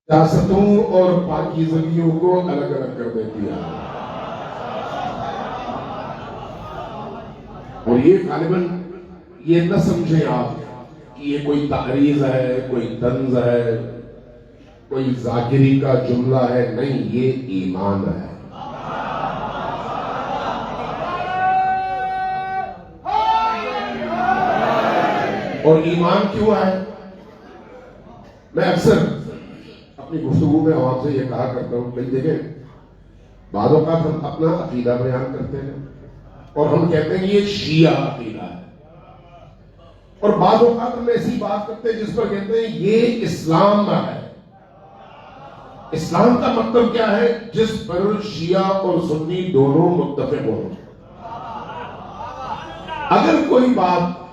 سیاستوں اور پاکیزگیوں کو الگ الگ کر دیتی ہے، اور یہ غالباً یہ نہ سمجھیں آپ کہ یہ کوئی تعریض ہے، کوئی طنز ہے، کوئی ذاکری کا جملہ ہے، نہیں، یہ ایمان ہے۔ اور ایمان کیوں ہے؟ میں اکثر اپنی گفتگو میں عوام سے یہ کہا کرتا ہوں، بھائی دیکھیں، بعض اوقات ہم اپنا عقیدہ بیان کرتے ہیں اور ہم کہتے ہیں یہ شیعہ عقیدہ ہے، اور بعض اوقات ہم ایسی بات کرتے ہیں جس پر کہتے ہیں یہ اسلام ہے۔ اسلام کا مطلب کیا ہے؟ جس پر شیعہ اور سنی دونوں متفق ہوں۔ اگر کوئی بات،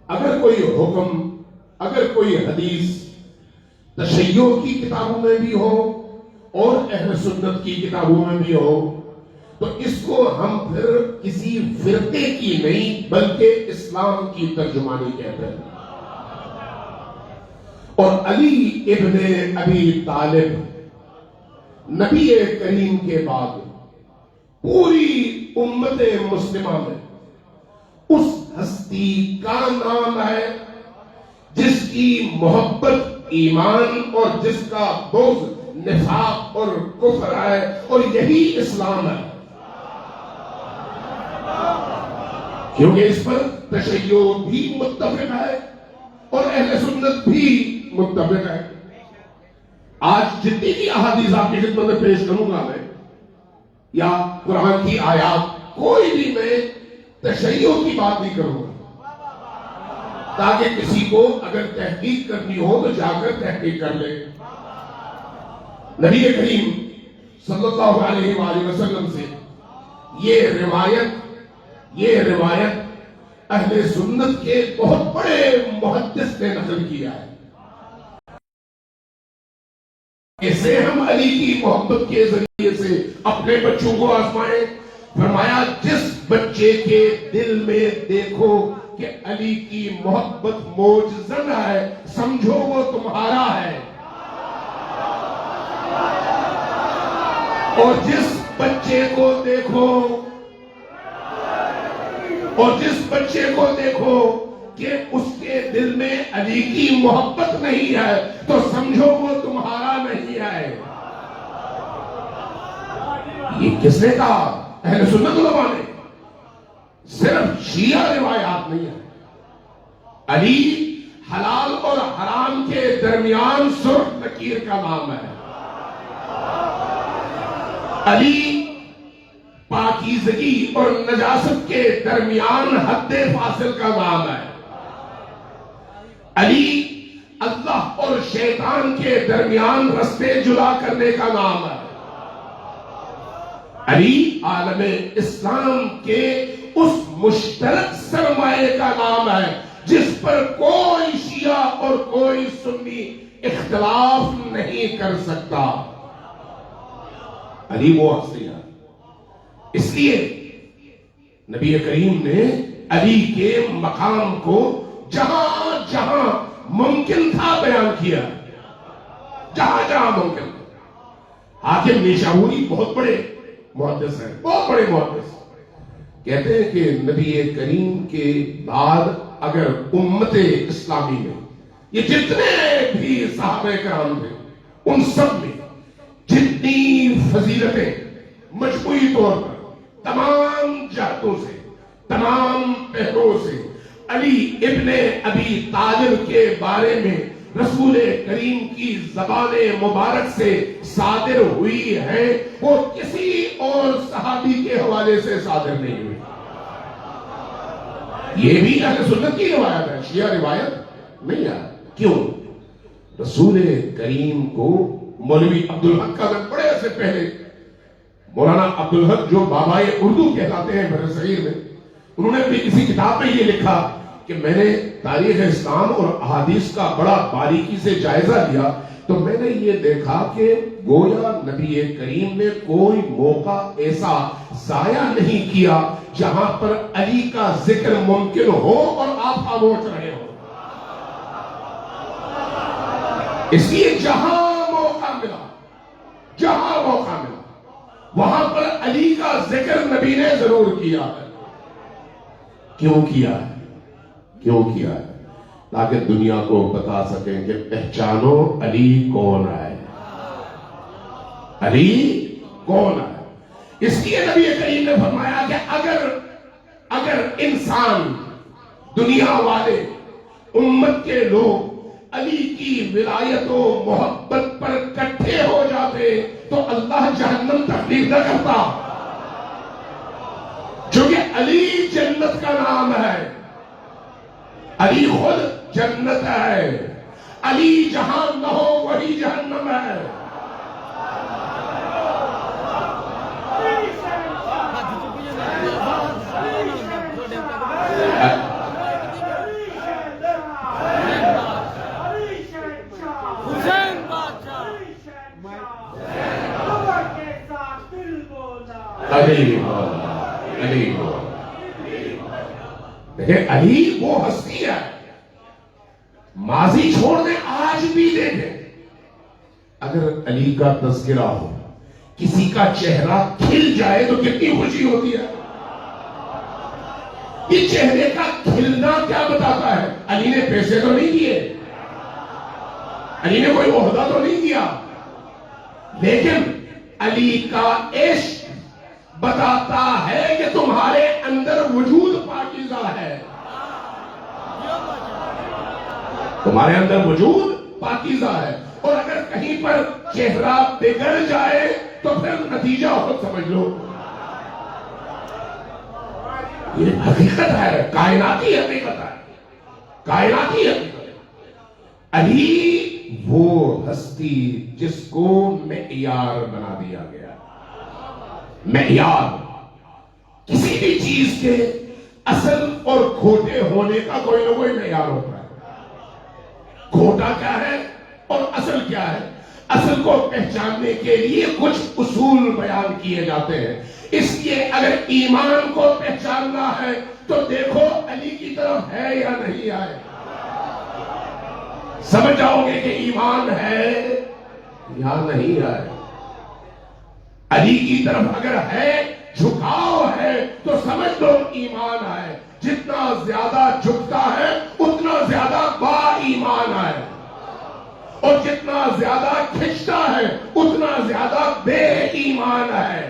اگر کوئی حکم، اگر کوئی حدیث تشیع کی کتابوں میں بھی ہو اور اہل سنت کی کتابوں میں بھی ہو، تو اس کو ہم پھر کسی فرقے کی نہیں بلکہ اسلام کی ترجمانی کہتے ہیں۔ اور علی ابن ابی طالب نبی کریم کے بعد پوری امت مسلمہ میں اس ہستی کا نام ہے جس کی محبت ایمان اور جس کا بغض نفاق اور کفر ہے، اور یہی اسلام ہے، کیونکہ اس پر تشیع بھی متفق ہے اور اہل سنت بھی متفق ہے۔ آج جتنی بھی احادیث آپ کی خدمت میں پیش کروں گا میں، یا قرآن کی آیات، کوئی بھی میں تشیع کی بات نہیں کروں گا، تاکہ کسی کو اگر تحقیق کرنی ہو تو جا کر تحقیق کر لے۔ نبی کریم صلی اللہ علیہ وآلہ وسلم سے یہ روایت اہل سنت کے بہت بڑے محدث نے نقل کیا ہے۔ اسے ہم علی کی محبت کے ذریعے سے اپنے بچوں کو آزمائیں۔ فرمایا جس بچے کے دل میں دیکھو کہ علی کی محبت موجزن ہے، سمجھو وہ تمہارا ہے، اور جس بچے کو دیکھو کہ اس کے دل میں علی کی محبت نہیں ہے تو سمجھو وہ تمہارا نہیں ہے۔ یہ کس نے کہا؟ اہل سنت علماء نے، صرف شیعہ روایات نہیں ہے۔ علی حلال اور حرام کے درمیان سرخ لکیر کا نام ہے۔ علی پاکیزگی اور نجاست کے درمیان حد فاصل کا نام ہے۔ علی اللہ اور شیطان کے درمیان رستے جدا کرنے کا نام ہے۔ علی عالم اسلام کے اس مشترک سرمایہ کا نام ہے جس پر کوئی شیعہ اور کوئی سنی اختلاف نہیں کر سکتا۔ علی وہ ہستی ہے، اس لیے نبی کریم نے علی کے مقام کو جہاں جہاں ممکن تھا بیان کیا، جہاں جہاں ممکن تھا۔ حاکم نیشابوری بہت بڑے محدث ہیں، بہت بڑے محدث، کہتے ہیں کہ نبی کریم کے بعد اگر امت اسلامی میں یہ جتنے بھی صحابہ کرام تھے، ان سب میں جتنی فضیلتیں مجموعی طور پر تمام جہتوں سے، تمام پہلوؤں سے علی ابن ابی طالب کے بارے میں رسول کریم کی زبان مبارک سے صادر ہوئی ہے، وہ کسی اور صحابی کے حوالے سے صادر نہیں ہوئی۔ یہ بھی اہل سنت کی روایت ہے، شیعہ روایت نہیں ہے۔ کیوں؟ رسول کریم کو مولوی عبدالحق کا نام، بڑے سے پہلے مولانا عبدالحق جو بابائے اردو کہلاتے ہیں بر صغیر میں، انہوں نے اپنی کسی کتاب میں یہ لکھا کہ میں نے تاریخ اسلام اور احادیث کا بڑا باریکی سے جائزہ لیا تو میں نے یہ دیکھا کہ گویا نبی کریم نے کوئی موقع ایسا ضائع نہیں کیا جہاں پر علی کا ذکر ممکن ہو اور آپ خاموش رہے ہو۔ اس لیے جہاں موقع وہاں پر علی کا ذکر نبی نے ضرور کیا ہے. کیوں کیا ہے؟ کیوں کیا ہے؟ تاکہ دنیا کو بتا سکیں کہ پہچانو علی کون ہے، علی کون ہے. اس لیے نبی کریم نے فرمایا کہ اگر انسان، دنیا والے، امت کے لوگ علی کی ولایت و محبت پر اکٹھے ہو جاتے تو اللہ جہنم تخلیق نہ کرتا. چونکہ علی جنت کا نام ہے، علی خود جنت ہے. علی جہاں نہ ہو وہی جہنم ہے. دیکھیں علی وہ ہستی ہے، ماضی چھوڑ دیں آج بھی دیکھیں، اگر علی کا تذکرہ ہو، کسی کا چہرہ کھل جائے تو کتنی خوشی ہوتی ہے. یہ چہرے کا کھلنا کیا بتاتا ہے؟ علی نے پیسے تو نہیں دیے، علی نے کوئی عہدہ تو نہیں دیا، لیکن علی کا عشق بتاتا ہے کہ تمہارے اندر وجود پاکیزہ ہے، تمہارے اندر وجود پاکیزہ ہے. اور اگر کہیں پر چہرہ بگڑ جائے تو پھر نتیجہ خود سمجھ لو. یہ حقیقت ہے، کائناتی حقیقت ہے، کائناتی حقیقت. علی وہ ہستی جس کو معیار بنا دیا گیا. معیار کسی بھی چیز کے اصل اور کھوٹے ہونے کا کوئی نہ کوئی معیار ہوتا ہے. کھوٹا کیا ہے اور اصل کیا ہے؟ اصل کو پہچاننے کے لیے کچھ اصول بیان کیے جاتے ہیں. اس لیے اگر ایمان کو پہچاننا ہے تو دیکھو علی کی طرف ہے یا نہیں ہے، سمجھ جاؤ گے کہ ایمان ہے یا نہیں ہے. علی کی طرف اگر ہے، جھکاؤ ہے، تو سمجھ لو ایمان ہے. جتنا زیادہ جھکتا ہے اتنا زیادہ با ایمان ہے، اور جتنا زیادہ کھنچتا ہے اتنا زیادہ بے ایمان ہے.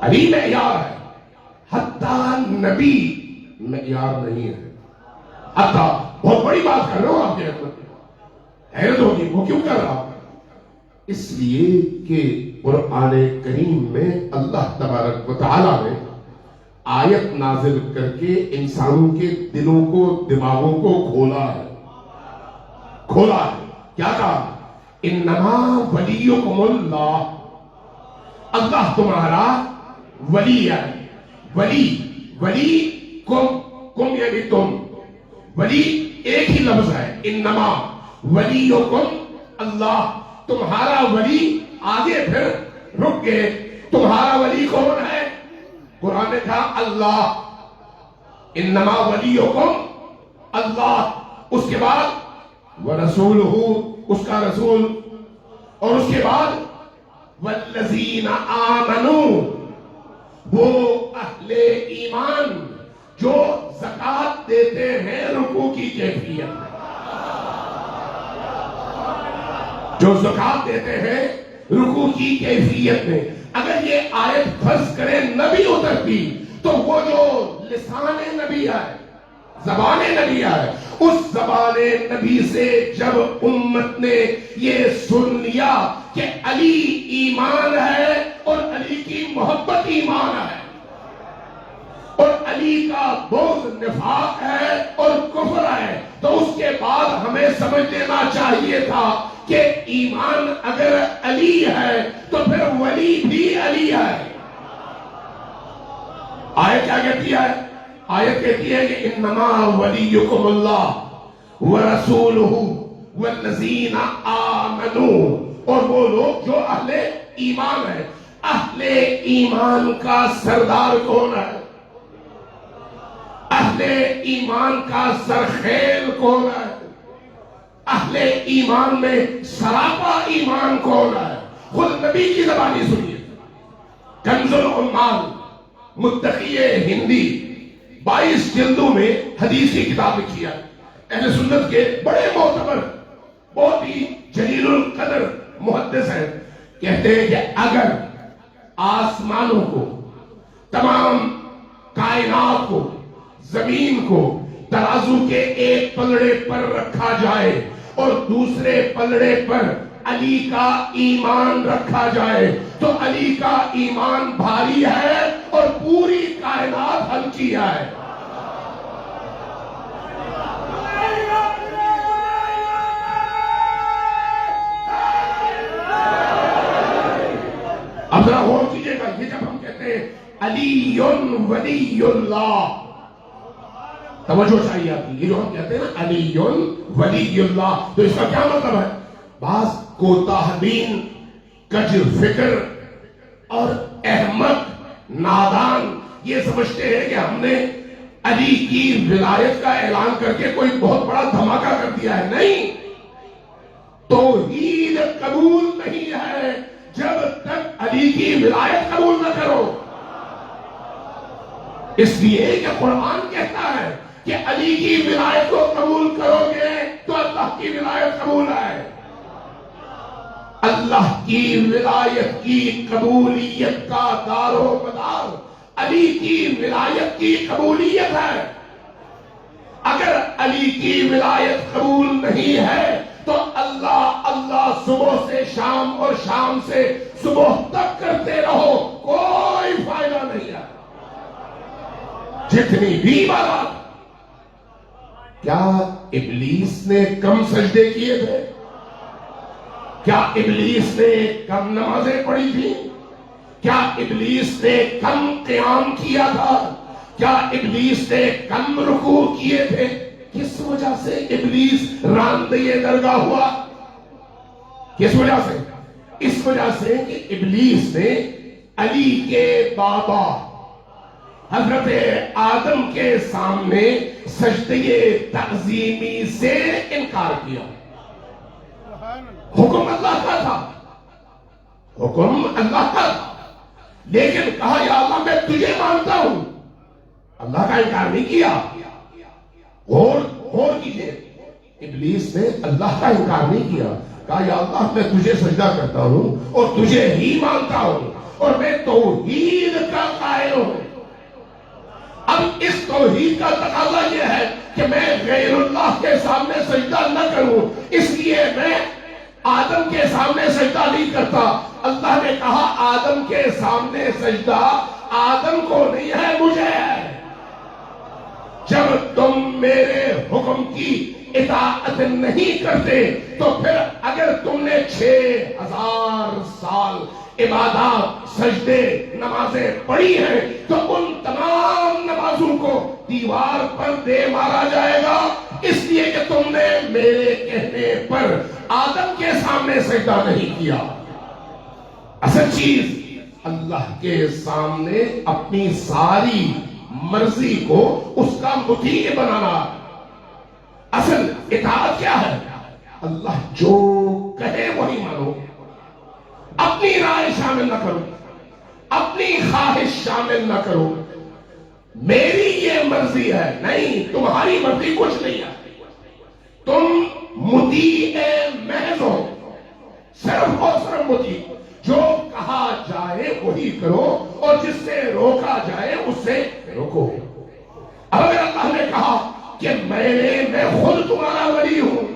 علی معیار ہے، حتیٰ نبی معیار نہیں ہے. حتیٰ بہت بڑی بات کر رہے ہو آپ کے حیرت ہوگی وہ کیوں کر رہا؟ اس لیے کہ قرآن کریم میں اللہ تبارک و تعالیٰ نے آیت نازل کر کے انسانوں کے دلوں کو، دماغوں کو کھولا ہے. کھولا ہے. کیا کہا؟ انما ولیکم اللہ، اللہ تمہارا ولی ہے. ولی کم یعنی تم. ولی ایک ہی لفظ ہے، انما ولیکم اللہ. تمہارا ولی، آگے پھر رک گئے، تمہارا ولی کون ہے؟ قرآن نے کہا اللہ، انما ولیکم اللہ. اس کے بعد وَرَسُولُهُ، اس کا رسول، اور اس کے بعد وَالَّذِينَ آمَنُوا، وہ اہل ایمان جو زکوٰۃ دیتے ہیں رکوع کی کیفیت میں، جو زکوٰۃ دیتے ہیں رکوع کی کیفیت میں. اگر یہ آیت فرض کرے نبی اترتی تو وہ جو لسان نبی ہے، زبان نبی ہے، اس زبان نبی سے جب امت نے یہ سن لیا کہ علی ایمان ہے اور علی کی محبت ایمان ہے اور علی کا بغض نفاق ہے اور کفر ہے، تو اس کے بعد ہمیں سمجھ لینا چاہیے تھا کہ ایمان اگر علی ہے تو پھر ولی بھی علی ہے. آیت کیا کہتی ہے؟ آیت کہتی ہے کہ انما ولیکم اللہ ورسولہ والذین آمنوا، اور وہ لوگ جو اہل ایمان ہیں. اہل ایمان کا سردار کون ہے؟ اہل ایمان کا سرخیل کون ہے؟ اہل ایمان میں سراپا ایمان کون ہے؟ خود نبی کی زبانی سنیے. کنز العمال متقی ہندی 22 جلدوں میں حدیث کی کتاب لکھی ہے. اہل سنت کے بڑے معتبر بہت ہی جلیل القدر محدث ہیں. کہتے ہیں کہ اگر آسمانوں کو، تمام کائنات کو، زمین کو ترازو کے ایک پلڑے پر رکھا جائے اور دوسرے پلڑے پر علی کا ایمان رکھا جائے تو علی کا ایمان بھاری ہے اور پوری کائنات ہلکی ہے. اب ذرا غور کیجیے گا، یہ جب ہم کہتے ہیں علی ولی اللہ، توجہ چاہیے آپ کی. یہ جو ہم کہتے ہیں نا علی ولی اللہ، تو اس کا کیا مطلب ہے؟ بعض کوتاہبین، کجر فکر اور احمق نادان یہ سمجھتے ہیں کہ ہم نے علی کی ولایت کا اعلان کر کے کوئی بہت بڑا دھماکہ کر دیا ہے. نہیں، توحید قبول نہیں ہے جب تک علی کی ولایت قبول نہ کرو. اس لیے کہ قرآن کہتا ہے کہ علی کی ولایت کو قبول کرو گے تو اللہ کی ولایت قبول ہے. اللہ کی ولایت کی قبولیت کا دار و مدار علی کی ولایت کی قبولیت ہے. اگر علی کی ولایت قبول نہیں ہے تو اللہ اللہ صبح سے شام اور شام سے صبح تک کرتے رہو، کوئی فائدہ نہیں ہے. جتنی بھی بات، کیا ابلیس نے کم سجدے کیے تھے؟ کیا ابلیس نے کم نمازیں پڑھی تھی؟ کیا ابلیس نے کم قیام کیا تھا؟ کیا ابلیس نے کم رکوع کیے تھے؟ کس وجہ سے ابلیس راندے درگاہ ہوا؟ کس وجہ سے؟ اس وجہ سے کہ ابلیس نے علی کے بابا حضرت آدم کے سامنے سجدے تعظیمی سے انکار کیا. حکم اللہ کا تھا، حکم اللہ کا تھا، لیکن کہا یا اللہ میں تجھے مانتا ہوں. اللہ کا انکار نہیں کیا. غور کیجئے، ابلیس نے اللہ کا انکار نہیں کیا. کہا یا اللہ میں تجھے سجدہ کرتا ہوں اور تجھے ہی مانتا ہوں اور میں توحید کا قائل ہوں. اب اس توحید کا تقاضا یہ ہے کہ میں غیر اللہ کے سامنے سجدہ نہ کروں، اس لیے میں آدم کے سامنے سجدہ نہیں کرتا. اللہ نے کہا آدم کے سامنے سجدہ آدم کو نہیں ہے، مجھے ہے. جب تم میرے حکم کی اطاعت نہیں کرتے تو پھر اگر تم نے 6000 سال عبادات، سجدے، نمازیں پڑھی ہیں تو ان تمام نمازوں کو دیوار پر دے مارا جائے گا، اس لیے کہ تم نے میرے کہنے پر آدم کے سامنے سجدہ نہیں کیا. اصل چیز اللہ کے سامنے اپنی ساری مرضی کو اس کا مطیع بنانا. اصل اطاعت کیا ہے؟ اللہ جو کہے وہی مانو، اپنی رائے شامل نہ کرو، اپنی خواہش شامل نہ کرو. میری یہ مرضی ہے، نہیں، تمہاری مرضی کچھ نہیں ہے. تم مطیع محض ہو، صرف اور صرف مطیع. جو کہا جائے وہی کرو اور جس سے روکا جائے اس سے روکو. اگر اللہ نے کہا کہ میں خود تمہارا ولی ہوں،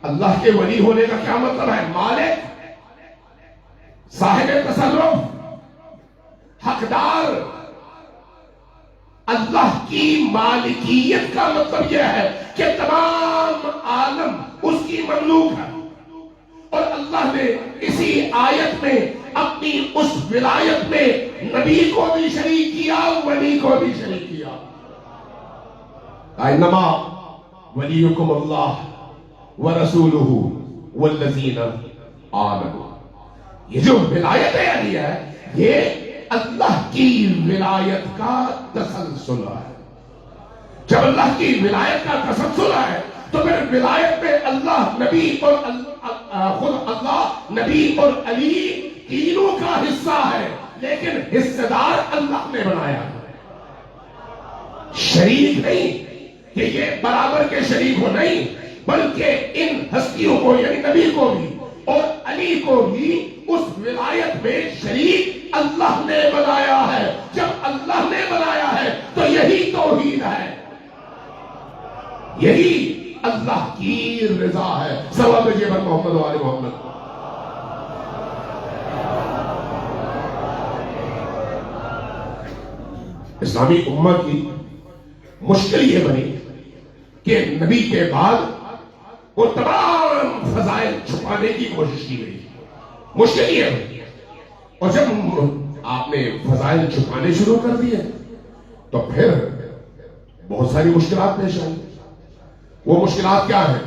اللہ کے ولی ہونے کا کیا مطلب ہے؟ مالک، صاحب تصرف، حقدار. اللہ کی مالکیت کا مطلب یہ ہے کہ تمام عالم اس کی مملوک ہے. اور اللہ نے اسی آیت میں اپنی اس ولایت میں نبی کو بھی شریک کیا، ولی کو بھی شریک کیا. انما ولیکم اللہ ورسولہ والذین آمنوا. یہ جو ولایت علی ہے یہ اللہ کی ولایت کا تسلسل ہے. جب اللہ کی ولایت کا تسلسل ہے تو پھر ولایت میں اللہ، نبی اور خود اللہ، نبی اور علی تینوں کا حصہ ہے. لیکن حصے دار اللہ نے بنایا ہے، شریک نہیں کہ یہ برابر کے شریک ہو، نہیں، بلکہ ان ہستیوں کو یعنی نبی کو بھی اور علی کو بھی اس ولایت میں شریک اللہ نے بنایا ہے۔ جب اللہ نے بنایا ہے تو یہی توحید ہے، یہی اللہ کی رضا ہے۔ صلوات بھیجیے بر محمد و آل محمد۔ اسلامی امت کی مشکل یہ بنی کہ نبی کے بعد وہ تمام فضائل چھپانے کی کوشش کی گئی، مشکل یہ بنی، اور جب آپ نے فضائل چھپانے شروع کر دیے تو پھر بہت ساری مشکلات پیش آئی۔ وہ مشکلات کیا ہیں؟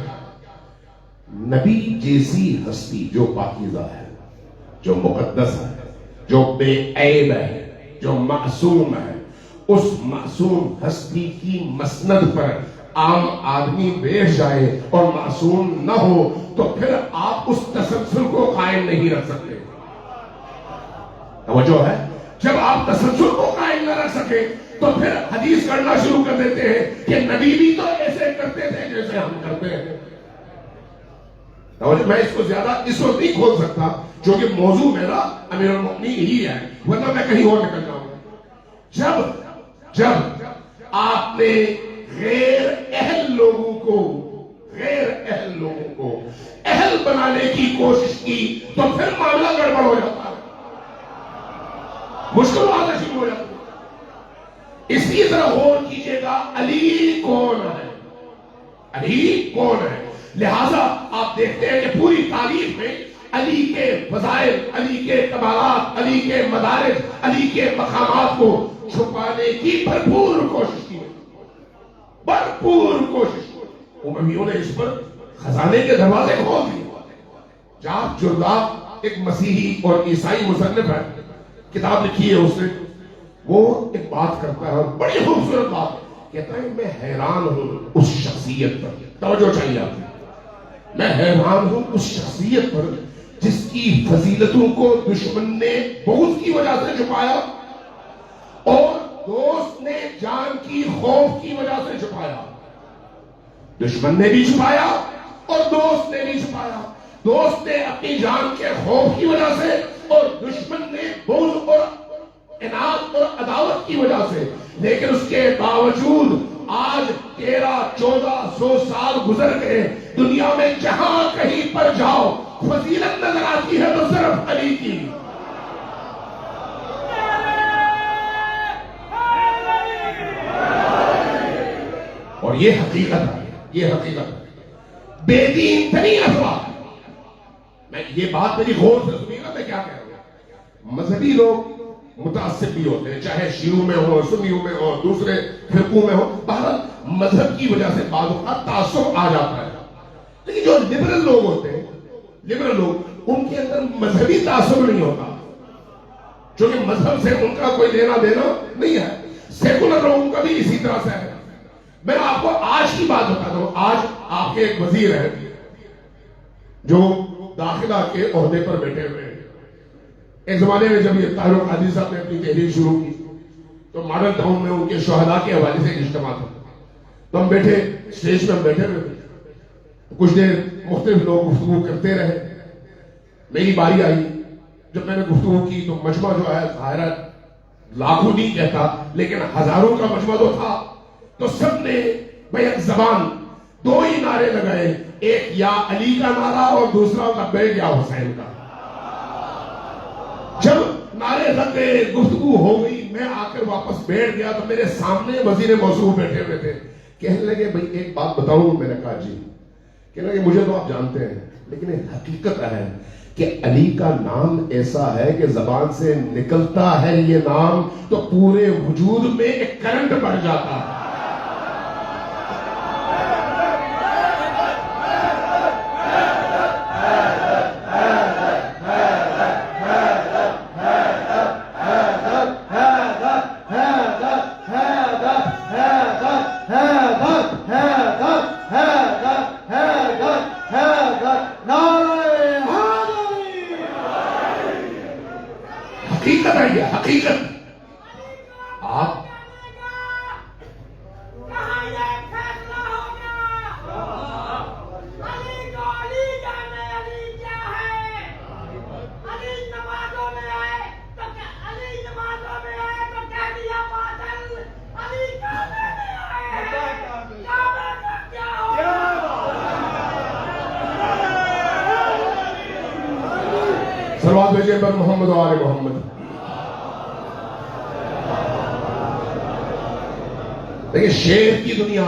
نبی جیسی ہستی جو پاکیزہ ہے، جو مقدس ہے، جو بے عیب ہے، جو معصوم ہے، اس معصوم ہستی کی مسند پر عام آدمی بیٹھ جائے اور معصوم نہ ہو تو پھر آپ اس تسلسل کو قائم نہیں رکھ سکتے۔ توجہ ہے؟ جب آپ تسلسل کو قائم نہ رکھ سکے تو پھر حدیث کرنا شروع کر دیتے ہیں کہ نبی بھی تو ایسے کرتے تھے جیسے ہم کرتے ہیں۔ توجہ، میں اس کو زیادہ اس وقت نہیں کھول سکتا کیونکہ موضوع میرا امیر المؤمنین ہی ہے، ورنہ میں کہیں اور نکل جاؤں گا۔ جب آپ نے غیر اہل لوگوں کو اہل بنانے کی کوشش کی تو پھر معاملہ گڑبڑ ہو جاتا ہے، مشکل آنا شروع ہو جاتا ہے۔ اسی طرح غور کیجئے گا علی کون ہے، علی کون ہے۔ لہذا آپ دیکھتے ہیں کہ پوری تاریخ میں علی کے فضائل، علی کے کمالات، علی کے مدارج، علی کے مقامات کو چھپانے کی بھرپور کوشش کی، بھرپور کوشش۔ امویوں نے اس پر خزانے کے دروازے کھول دیے۔ جاب جرداب ایک مسیحی اور عیسائی مصنف ہے، کتاب لکھی ہے اس نے، وہ ایک بات کرتا ہے، بڑی خوبصورت بات کہتا ہے، میں حیران ہوں اس شخصیت پر، توجہ چاہیے آپ کو، میں حیران ہوں اس شخصیت پر جس کی فضیلتوں کو دشمن نے بغض کی وجہ سے چھپایا اور دوست نے جان کی خوف کی وجہ سے چھپایا۔ دشمن نے بھی چھپایا اور دوست نے بھی چھپایا۔ دوست نے اپنی جان کے خوف کی وجہ سے اور دشمن نے بغض اور اناد اور عداوت کی وجہ سے، لیکن اس کے باوجود آج 1300-1400 سال گزر گئے، دنیا میں جہاں کہیں پر جاؤ فضیلت نظر آتی ہے تو صرف علی کی۔ اور یہ حقیقت ہے، یہ حقیقت ہے۔ بے دین ترین افراد، میں یہ بات میری غور سے سنیے گا میں کیا کہہ رہا ہوں، مذہبی لوگ متعصب بھی ہوتے ہیں، چاہے شیعوں میں ہو، سنیوں میں ہو، دوسرے فرقوں میں ہو، بہرحال مذہب کی وجہ سے بعض اوقات تعصب آ جاتا ہے۔ لیکن جو لبرل لوگ ہوتے ہیں، لبرل لوگ، ان کے اندر مذہبی تعصب نہیں ہوتا، کیونکہ مذہب سے ان کا کوئی لینا دینا نہیں ہے۔ سیکولر لوگوں کا بھی اسی طرح سے ہے۔ میں آپ کو آج کی بات بتا دوں، آج آپ کے ایک وزیر ہیں جو داخلہ کے عہدے پر بیٹھے ہوئے ہیں۔ ایک زمانے میں جب یہ طاہر القادری صاحب نے اپنی تحریر شروع کی تو ماڈل ٹاؤن میں ان کے شہداء کے حوالے سے اجتماع تھا، تو ہم بیٹھے اسٹیج پہ، ہم بیٹھے ہوئے تھے، کچھ دیر مختلف لوگ گفتگو کرتے رہے۔ میری باری آئی، جب میں نے گفتگو کی تو مجمع جو ہے ظاہرہ لاکھوں نہیں کہتا لیکن ہزاروں کا مجمع تو تھا، تو سب نے بیک زبان دو ہی نعرے لگائے، ایک یا علی کا نعرہ اور دوسرا لبیک یا حسین کا۔ جب نعرے لگ گئے، گفتگو ہو گئی، میں آ کر واپس بیٹھ گیا تو میرے سامنے وزیر موصوف بیٹھے ہوئے تھے، کہنے لگے بھئی ایک بات بتاؤں؟ میں نے کہا جی۔ کہنے لگے مجھے تو آپ جانتے ہیں لیکن ایک حقیقت ہے کہ علی کا نام ایسا ہے کہ زبان سے نکلتا ہے یہ نام تو پورے وجود میں ایک کرنٹ بڑھ جاتا ہے۔ حقیقت ہے، یہ حقیقت. آپ صلوات بھیجیں پر محمد و آل محمد. دیکھیں شعر کی دنیا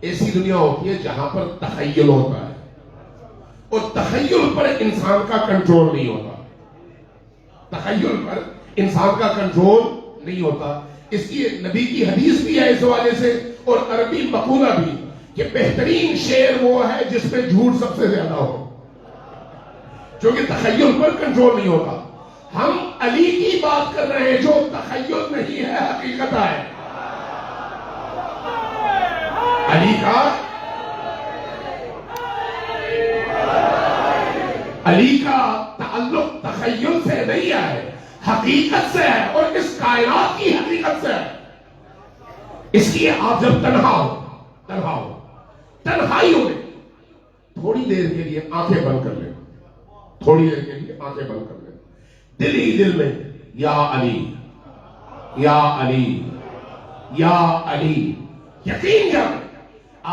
ایسی دنیا ہوتی ہے جہاں پر تخیل ہوتا ہے، اور تخیل پر انسان کا کنٹرول نہیں ہوتا. اس لیے نبی کی حدیث بھی ہے اس حوالے سے، اور عربی مقولہ بھی، کہ بہترین شعر وہ ہے جس میں جھوٹ سب سے زیادہ ہو، کیونکہ تخیل پر کنٹرول نہیں ہوتا. ہم علی کی بات کر رہے ہیں جو تخیل نہیں ہے، حقیقت ہے. علی کا تعلق تخیل سے نہیں ہے، حقیقت سے ہے، اور اس کائنات کی حقیقت سے ہے. اس لیے آپ جب تنہا ہو تنہائیوں میں تھوڑی دیر کے لیے آنکھیں بند کر لیں، دل ہی دل میں یا علی یا علی یا علی، یقین جب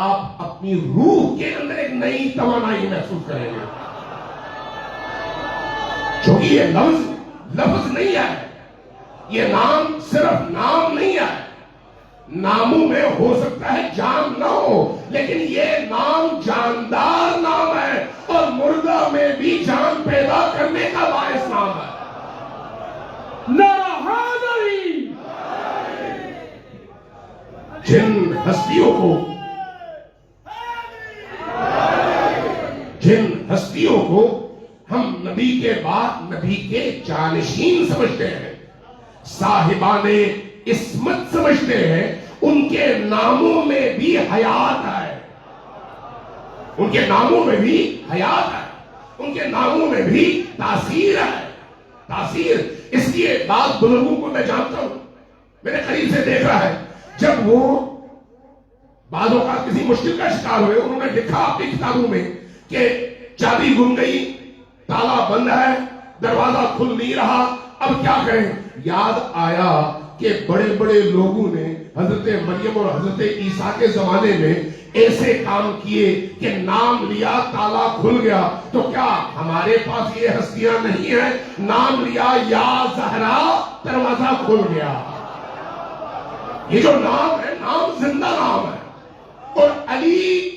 آپ اپنی روح کے اندر ایک نئی توانائی محسوس کریں گے. کیونکہ یہ لفظ نہیں ہے، یہ نام صرف نام نہیں ہے. ناموں میں ہو سکتا ہے جان نہ ہو، لیکن یہ نام جاندار نام ہے، اور مردہ میں بھی جان پیدا کرنے کا باعث نام ہے. جن ہستیوں کو ہم نبی کے بعد نبی کے جانشین سمجھتے ہیں، صاحبان عصمت سمجھتے ہیں، ان کے ناموں میں بھی حیات ہے، ان کے ناموں میں بھی تاثیر ہے. اس لیے بعض بزرگوں کو میں جانتا ہوں، میرے قریب سے دیکھ رہا ہے، جب وہ بعض اوقات کسی مشکل کا شکار ہوئے، انہوں نے لکھا اپنی کتابوں میں کہ چابی گم گئی، تالا بند ہے، دروازہ کھل نہیں رہا، اب کیا کریں؟ یاد آیا کہ بڑے بڑے لوگوں نے حضرت مریم اور حضرت عیسیٰ کے زمانے میں ایسے کام کیے کہ نام لیا تالا کھل گیا. تو کیا ہمارے پاس یہ ہستیاں نہیں ہیں؟ نام لیا یا زہرا دروازہ کھل گیا. یہ جو نام ہے، نام زندہ نام ہے، اور علی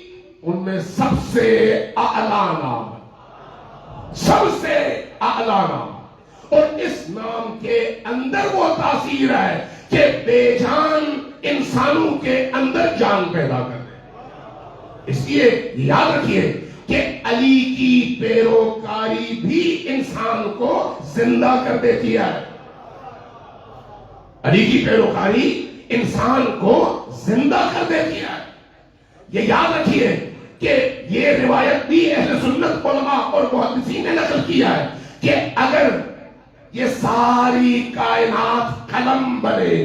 ان میں سب سے اعلیٰ نام ہے، سب سے اعلیٰ نام. اور اس نام کے اندر وہ تاثیر ہے کہ بے جان انسانوں کے اندر جان پیدا کر دے. اس لیے یاد رکھیے کہ علی کی پیروکاری بھی انسان کو زندہ کر دیتی ہے. علی کی پیروکاری انسان کو زندہ کر دیتی ہے. یہ یاد رکھیے کہ یہ روایت بھی اہل سنت علماء اور محدثین نے نقل کیا ہے کہ اگر یہ ساری کائنات قلم بنے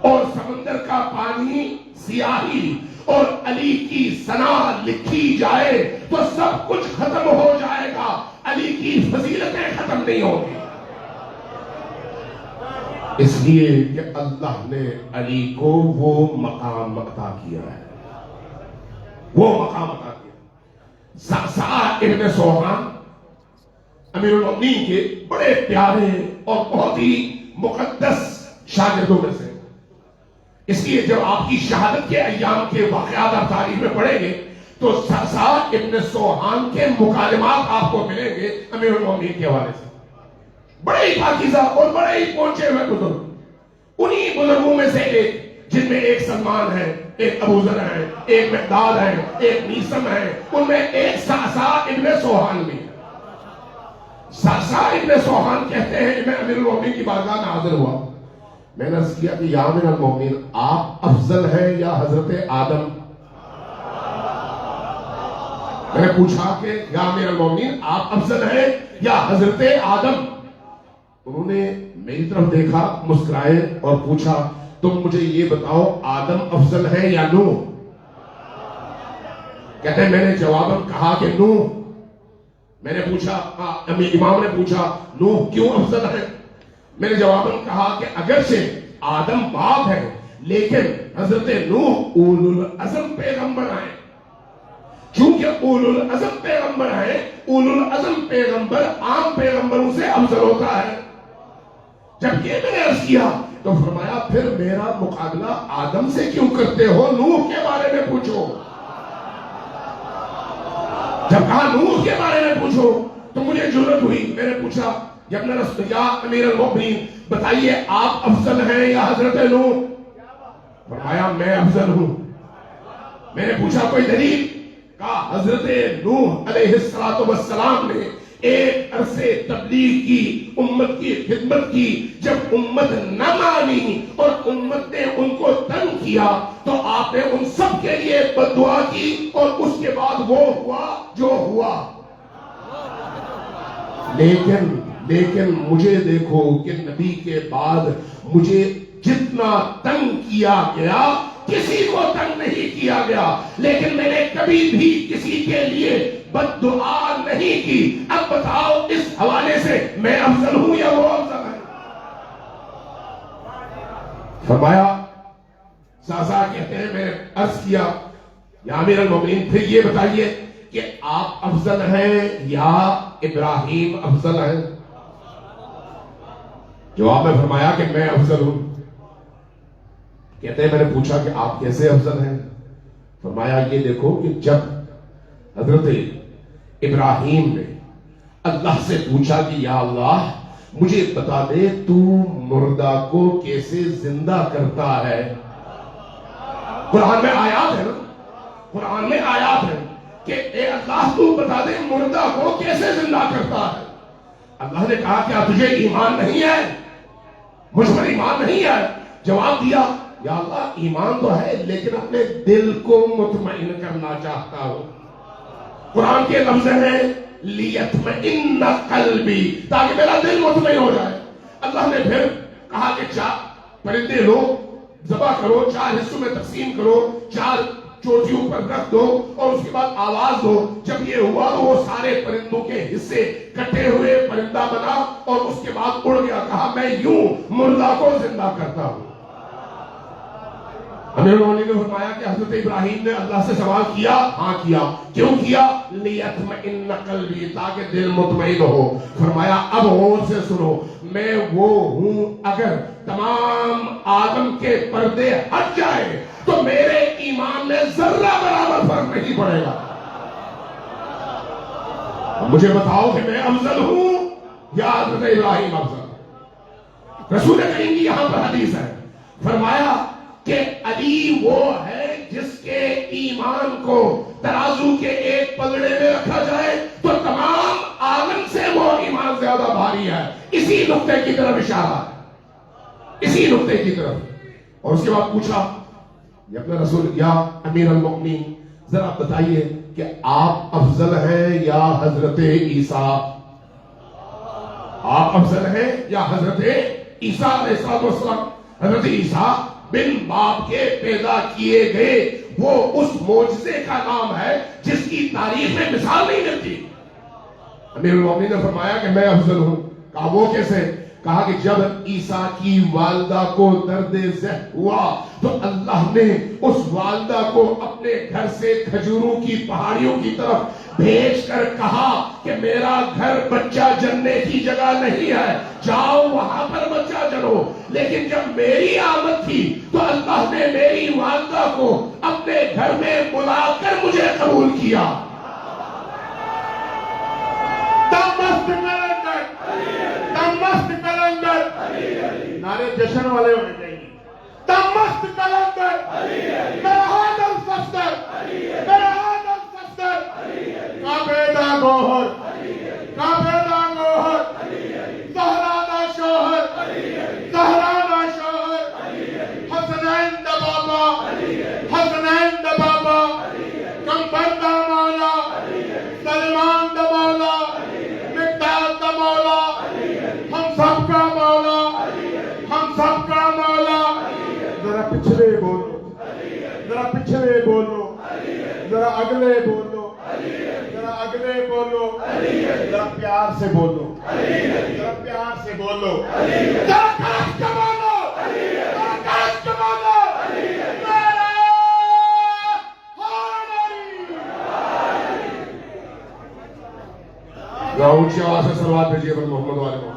اور سمندر کا پانی سیاہی اور علی کی ثنا لکھی جائے تو سب کچھ ختم ہو جائے گا، علی کی فضیلتیں ختم نہیں ہوگی. اس لیے کہ اللہ نے علی کو وہ مقام عطا کیا ہے، وہ مقام عطا کیا. صعصع ابن سوحان امیر المؤمنین کے بڑے پیارے اور بہت ہی مقدس شاگردوں میں سے. اس لیے جب آپ کی شہادت کے ایام کے واقعات آپ تاریخ میں پڑھیں گے تو صعصع ابن سوحان کے مکالمات آپ کو ملیں گے امیر المؤمنین کے حوالے سے. بڑے ہی پاکیزہ اور بڑے ہی پہنچے ہوئے بزرگ. انہی بزرگوں میں سے ایک، جن میں ایک سلمان ہے، ایک ابو ذر ہے، ایک مقداد ہے، ایک میثم ہے، ان میں ایک صعصع ابن سوحان بھی ہے. صعصع ابن سوحان کہتے ہیں کہ میں امیر المؤمنین کی بارگاہ میں حاضر ہوا. میں نے عرض کیا کہ یا امیر المؤمنین، آپ افضل ہیں یا حضرت آدم؟ میں نے پوچھا کہ یا امیر المومنین آپ افضل ہیں یا حضرت آدم؟ انہوں نے میری طرف دیکھا، مسکرائے اور پوچھا تم مجھے یہ بتاؤ آدم افضل ہے یا نوح؟ کہتے ہیں میں نے جواباً کہا کہ نوح۔ میں نے پوچھا، امام نے پوچھا نوح کیوں افضل ہے؟ میں نے جواباً کہا کہ اگرچہ آدم باپ ہے لیکن حضرت نوح اولو العزم پیغمبر ہیں۔ چونکہ اولو العزم پیغمبر ہیں، اولو العزم پیغمبر عام پیغمبروں سے افضل ہوتا ہے۔ جب یہ میں نے عرض کیا تو فرمایا پھر میرا مقابلہ آدم سے کیوں کرتے ہو، نوح کے بارے میں پوچھو۔ جب کہا نوح کے بارے میں پوچھو تو مجھے جرأت ہوئی، میں نے پوچھا یا امیر المومنین بتائیے آپ افضل ہیں یا حضرت نوح؟ فرمایا میں افضل ہوں۔ میں نے پوچھا کوئی دلیل؟ کہا حضرت نوح علیہ السلام نے ایک عرصے تبلیغ کی، امت کی خدمت کی، جب امت نہ مانی اور امت نے ان کو تنگ کیا تو آپ نے ان سب کے لیے بد دعا کی اور اس کے بعد وہ ہوا جو ہوا۔ لیکن مجھے دیکھو کہ نبی کے بعد مجھے جتنا تنگ کیا گیا کسی کو تنگ نہیں کیا گیا، لیکن میں نے کبھی بھی کسی کے لیے بد دعا نہیں کی۔ اب بتاؤ اس حوالے سے میں افضل ہوں یا وہ افضل ہے؟ فرمایا سازا کہتے ہیں میں نے عرض کیا یا امیر المومنین پھر یہ بتائیے کہ آپ افضل ہیں یا ابراہیم افضل ہیں؟ جواب میں فرمایا کہ میں افضل ہوں۔ کہتے ہیں میں نے پوچھا کہ آپ کیسے افضل ہیں؟ فرمایا یہ دیکھو کہ جب حضرت ابراہیم نے اللہ سے پوچھا کہ یا اللہ مجھے بتا دے تو مردہ کو کیسے زندہ کرتا ہے، قرآن میں آیات ہے نا، قرآن میں آیات ہے کہ اے اللہ تو بتا دے مردہ کو کیسے زندہ کرتا ہے۔ اللہ نے کہا کیا تجھے ایمان نہیں ہے، مجھ پر ایمان نہیں ہے؟ جواب دیا یا اللہ ایمان تو ہے لیکن اپنے دل کو مطمئن کرنا چاہتا ہوں۔ قرآن کے لفظ ہیں لیطمئن قلبی، تاکہ میرا دل مطمئن ہو جائے۔ اللہ نے پھر کہا کہ 4 پرندے لو، ذبح کرو، 4 حصوں میں تقسیم کرو، 4 چوٹیوں پر رکھ دو اور اس کے بعد آواز دو۔ جب یہ ہوا تو وہ سارے پرندوں کے حصے کٹے ہوئے پرندہ بنا اور اس کے بعد اڑ گیا۔ کہا میں یوں مردہ کو زندہ کرتا ہوں۔ امیر المومنین نے فرمایا کہ حضرت ابراہیم نے اللہ سے سوال کیا، ہاں کیا۔ کیوں کیا؟ لیطمئن قلبی، تاکہ دل مطمئن ہو۔ فرمایا اب غور سے سنو، میں وہ ہوں اگر تمام آدم کے پردے ہٹ جائے تو میرے ایمان میں ذرہ برابر فرق نہیں پڑے گا۔ مجھے بتاؤ کہ میں افضل ہوں یا حضرت ابراہیم افضل؟ رسول کریم کی یہاں پر حدیث ہے، فرمایا کہ علی وہ ہے جس کے ایمان کو ترازو کے ایک پلڑے میں رکھا جائے تو تمام عالم سے وہ ایمان زیادہ بھاری ہے۔ اسی نقطے کی طرف اشارہ ہے، اسی نقطے کی طرف۔ اور اس کے بعد پوچھا یا اپنا رسول یا امیر المؤمنین ذرا بتائیے کہ آپ افضل ہیں یا حضرت عیسیٰ؟ آپ افضل ہیں یا حضرت عیسیٰ علیہ السلام؟ حضرت عیسیٰ بن باپ کے پیدا کیے گئے وہ اس معجزے کا نام ہے جس کی تاریخ میں مثال نہیں ملتی۔ امیر المومنین نے فرمایا کہ میں افضل ہوں۔ کہا وہ کیسے؟ کہا کہ جب عیسیٰ کی والدہ کو درد ذہ ہوا تو اللہ نے اس والدہ کو اپنے گھر سے کھجوروں کی پہاڑیوں کی طرف بھیج کر کہا کہ میرا گھر بچہ جننے کی جگہ نہیں ہے، جاؤ وہاں پر بچہ جنو۔ لیکن جب میری آمد تھی تو اللہ نے میری والدہ کو اپنے گھر میں بلا کر مجھے قبول کیا۔ مست کلندر، نعرے جشن والے ہونے چاہیے۔ مست کلندر، برہان الفصدر، برہان الفصدر، کعبیدہ گوہر، کعبیدہ گوہر، زہرانہ شوہر، زہرانہ شوہر، حسنین دا بابا، حسنین دا بابا، کمبر دا مولا، پچھلے بولو, ذرا پچھلے بولو, ذرا اگلے بولو, ذرا اگلے بولو, ذرا پیار سے بولو, ذرا پیار سے بولو, ذرا کاش کے بولو, ذرا کاش کے بولو. میرا حیدری. ذرا اونچی آواز سے صلوات بھیجیے پر محمد والے محمد.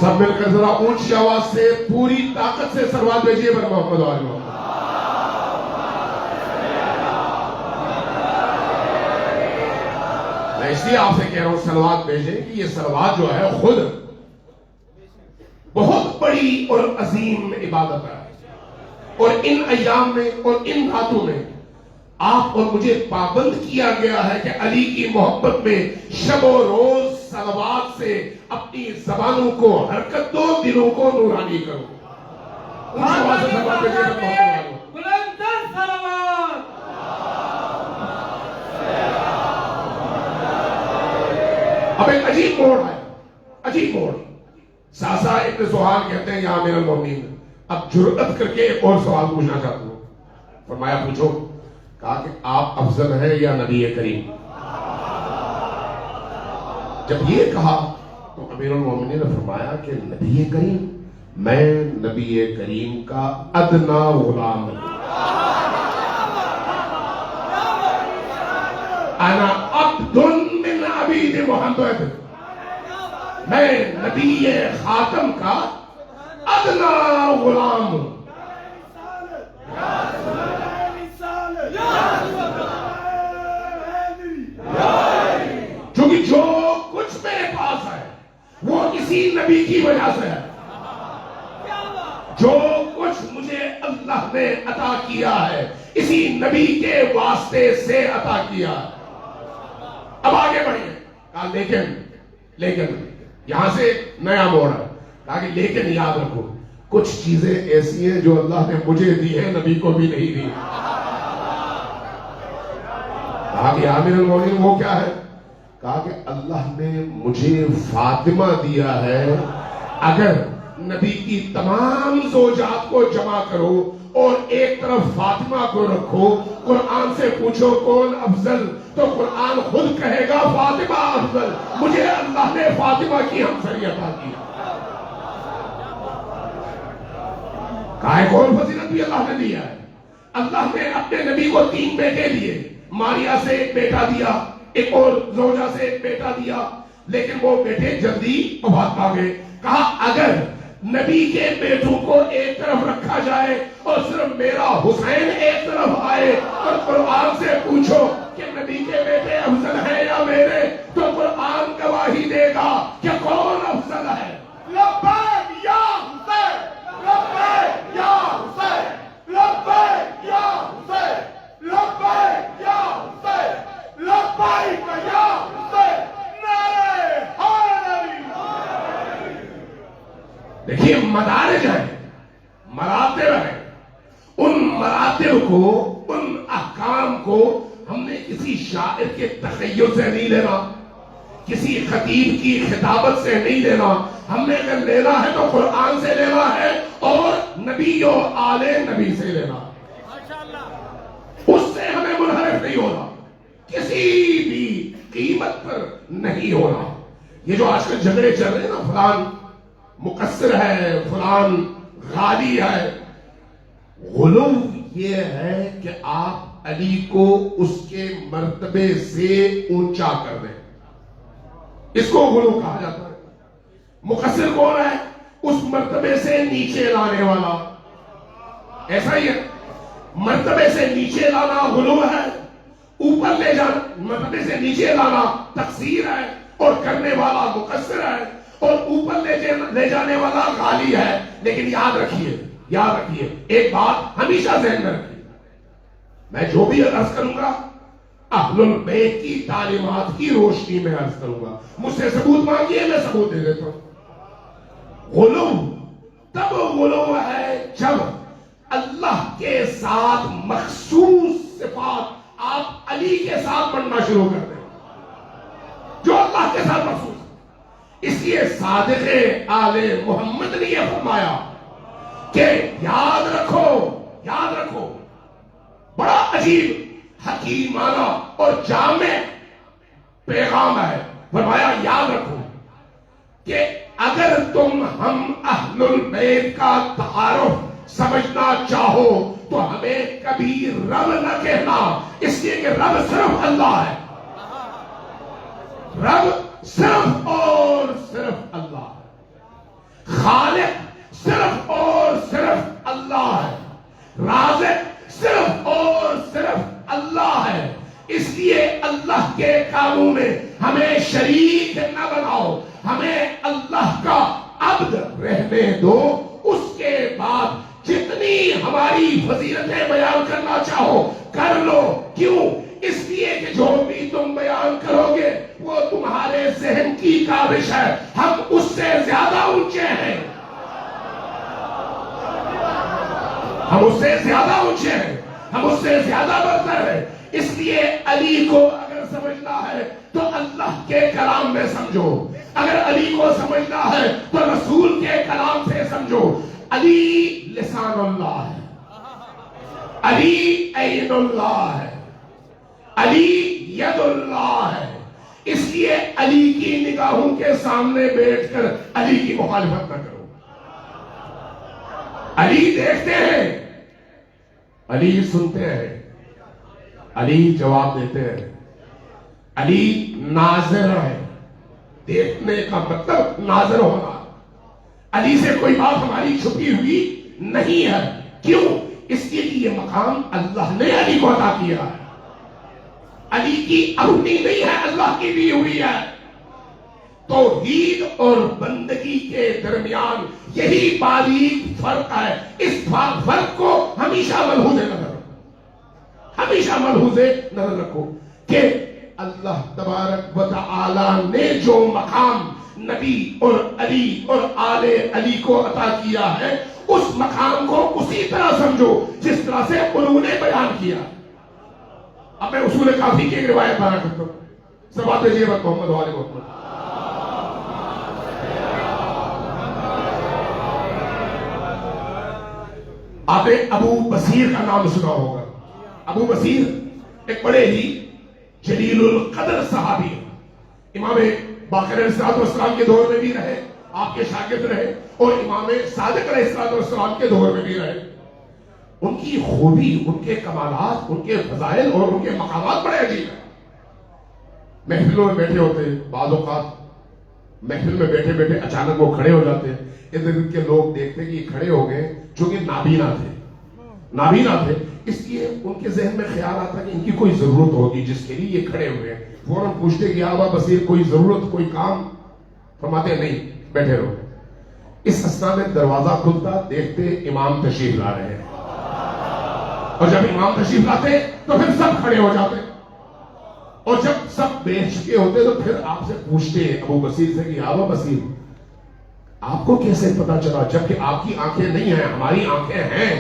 سب مل کر ذرا اونچی آواز سے پوری طاقت سے صلوات بھیجیے پر محمد والے محمد. میں اس لیے آپ سے کہہ رہا ہوں صلوات بھیجیں کہ یہ صلوات جو ہے خود بہت بڑی اور عظیم عبادت ہے, اور ان ایام میں اور ان راتوں میں آپ اور مجھے پابند کیا گیا ہے کہ علی کی محبت میں شب و روز صلوات سے اپنی زبانوں کو حرکت دو, دلوں کو نورانی کرو. اب ایک عجیب موڑ ہے, عجیب موڑ. ساسا ابن سہال کہتے ہیں یا امیر المومنین, اب جرأت کر کے ایک اور سوال پوچھنا چاہتا ہوں. فرمایا پوچھو. کہا کہ آپ افضل ہیں یا نبی کریم. جب یہ کہا تو امیر المومنین نے فرمایا کہ نبی کریم, میں نبی کریم کا ادنا غلام ہوں. انا عبد من عبید محمد, میں نبی خاتم کا ادنا غلام ہوں. کیونکہ جو کچھ میرے پاس ہے وہ اسی نبی کی وجہ سے ہے. جو کچھ مجھے اللہ نے عطا کیا ہے اسی نبی کے واسطے سے عطا کیا ہے. اب آگے بڑھیے. کہا لیکن یہاں سے نیا موڑ ہے. کہا کہ لیکن یاد رکھو کچھ چیزیں ایسی ہیں جو اللہ نے مجھے دی ہیں نبی کو بھی نہیں دی. کہا کہ امیر المومنین وہ کیا ہے؟ کہا کہ اللہ نے مجھے فاطمہ دیا ہے. اگر نبی کی تمام زوجات کو جمع کرو اور ایک طرف فاطمہ کو رکھو, قرآن سے پوچھو کون افضل, تو قرآن خود کہے گا فاطمہ افضل. مجھے اللہ نے فاطمہ کی ہمسری عطا کی. کہا ایک اور فضیلت بھی اللہ نے دیا ہے. اللہ نے اپنے نبی کو 3 بیٹے دیے. ماریا سے ایک بیٹا دیا, ایک اور زوجہ سے ایک بیٹا دیا, لیکن وہ بیٹے جلدی وفات پا گئے. کہا اگر نبی کے بیٹوں کو ایک طرف رکھا جائے اور صرف میرا حسین ایک طرف آئے اور قرآن سے پوچھو کہ نبی کے بیٹے افضل ہیں یا میرے, تو قرآن گواہی دے گا کہ کون افضل ہے. لبیک یا حسین, لبیک یا حسین, لبیک یا حسین, لبیک یا حسین, لبیک یا حسین. نعرہ حیدری. دیکھیے مدارج ہیں, مراتب ہیں. ان مراتب کو, ان احکام کو ہم نے کسی شاعر کے تخیل سے نہیں لینا, کسی خطیب کی خطابت سے نہیں لینا. ہم نے اگر لینا ہے تو قرآن سے لینا ہے اور نبی و آل نبی سے لینا. اس سے ہمیں منحرف نہیں ہونا, کسی بھی قیمت پر نہیں ہونا. یہ جو آج کل جھگڑے چل رہے ہیں نا, فلان مقصر ہے, فلان غالی ہے, غلو یہ ہے کہ آپ علی کو اس کے مرتبے سے اونچا کر دیں. اس کو غلو کہا جاتا ہے. مقصر کون ہے؟ اس مرتبے سے نیچے لانے والا. ایسا ہی ہے. مرتبے سے نیچے لانا غلو ہے, اوپر لے جانا, مرتبے سے نیچے لانا تقصیر ہے, اور کرنے والا مقصر ہے, اور اوپر لے جانے والا غالی ہے. لیکن یاد رکھیے, یاد رکھیے ایک بات ہمیشہ ذہن میں رکھیے, میں جو بھی عرض کروں گا اہل البیت کی تعلیمات کی روشنی میں عرض کروں گا. مجھ سے ثبوت مانگیے, میں ثبوت دے دیتا ہوں. غلو تب غلو ہے جب اللہ کے ساتھ مخصوص صفات آپ علی کے ساتھ پڑھنا شروع کر دیں جو اللہ کے ساتھ مخصوص ہے. اس لیے صادق آل محمد نے یہ فرمایا کہ یاد رکھو, یاد رکھو, بڑا عجیب حکیمانہ اور جامع پیغام ہے. فرمایا یاد رکھو کہ اگر تم ہم اہل البیت کا تعارف سمجھنا چاہو تو ہمیں کبھی رب نہ کہنا, اس لیے کہ رب صرف اللہ ہے. رب صرف اور صرف اللہ ہے. خالق صرف اور صرف اللہ ہے. رازق صرف اور صرف اللہ ہے. اس لیے اللہ کے کاموں میں ہمیں شریک نہ بناؤ, ہمیں اللہ کا عبد رہنے دو. اس کے بعد جتنی ہماری فضیلتیں بیان کرنا چاہو کر لو. کیوں؟ اس لیے کہ جو بھی تم بیان کرو گے وہ تمہارے ذہن کی کاوش ہے, ہم اس سے زیادہ اونچے ہیں, ہم اس سے زیادہ اونچے ہیں, ہم اس سے زیادہ برتر ہیں. اس لیے علی کو اگر سمجھنا ہے تو اللہ کے کلام میں سمجھو, اگر علی کو سمجھنا ہے تو رسول کے کلام سے سمجھو. علی لسان اللہ ہے, علی عین اللہ ہے, علی ید اللہ ہے. اس لیے علی کی نگاہوں کے سامنے بیٹھ کر علی کی مخالفت نہ کرو. علی دیکھتے ہیں, علی سنتے ہیں, علی جواب دیتے ہیں, علی ناظر ہے. دیکھنے کا مطلب ناظر ہونا. علی سے کوئی بات ہماری چھپی ہوئی نہیں ہے. کیوں؟ اس لیے کہ یہ مقام اللہ نے علی کو عطا کیا ہے. علی کی اپنی نہیں ہے, اللہ کی دی ہوئی ہے. توحید اور بندگی کے درمیان یہی باریک فرق ہے. اس فرق کو ہمیشہ ملحوظ نظر رکھو, ہمیشہ ملحوظ نظر رکھو کہ اللہ تبارک و تعالی نے جو مقام نبی اور علی اور آل علی کو عطا کیا ہے اس مقام کو اسی طرح سمجھو جس طرح سے انہوں نے بیان کیا. اب میں اصول کافی کی ایک روایت بیان کرتا ہوں. سب آتے جی بات محمد والے محمد. آپ نے ابو بصیر کا نام سنا ہوگا. ابو بصیر ایک بڑے ہی جلیل القدر صحابی ہیں. امام باقر علیہ السلام کے دور میں بھی رہے, آپ کے شاگرد رہے, اور امام صادق علیہ السلام کے دور میں بھی رہے. ان کی خوبی, ان کے کمالات, ان کے فضائل اور ان کے مقامات بڑے عجیب ہیں. محفلوں میں بیٹھے ہوتے, بعض اوقات محفل میں بیٹھے بیٹھے اچانک وہ کھڑے ہو جاتے. ادھر ادھر کے لوگ دیکھتے کہ یہ کھڑے ہو گئے, چونکہ نابینا تھے, نابینا تھے. اس لیے ان کے ذہن میں خیال آتا کہ ان کی کوئی ضرورت ہوگی جس کے لیے یہ کھڑے ہوئے ہیں. فوراً پوچھتے کہ ابا بصیر کوئی ضرورت, کوئی کام؟ فرماتے نہیں, بیٹھے رہو. اس اسنا میں دروازہ کھلتا, دیکھتے امام تشریف لا رہے ہیں, اور جب امام تشریف لاتے تو پھر سب کھڑے ہو جاتے, اور جب سب بیٹھ چکے ہوتے تو پھر آپ سے پوچھتے ابو بصیر سے کہ ابا بصیر آپ کو کیسے پتا چلا جبکہ آپ کی آنکھیں نہیں ہیں, ہماری آنکھیں ہیں.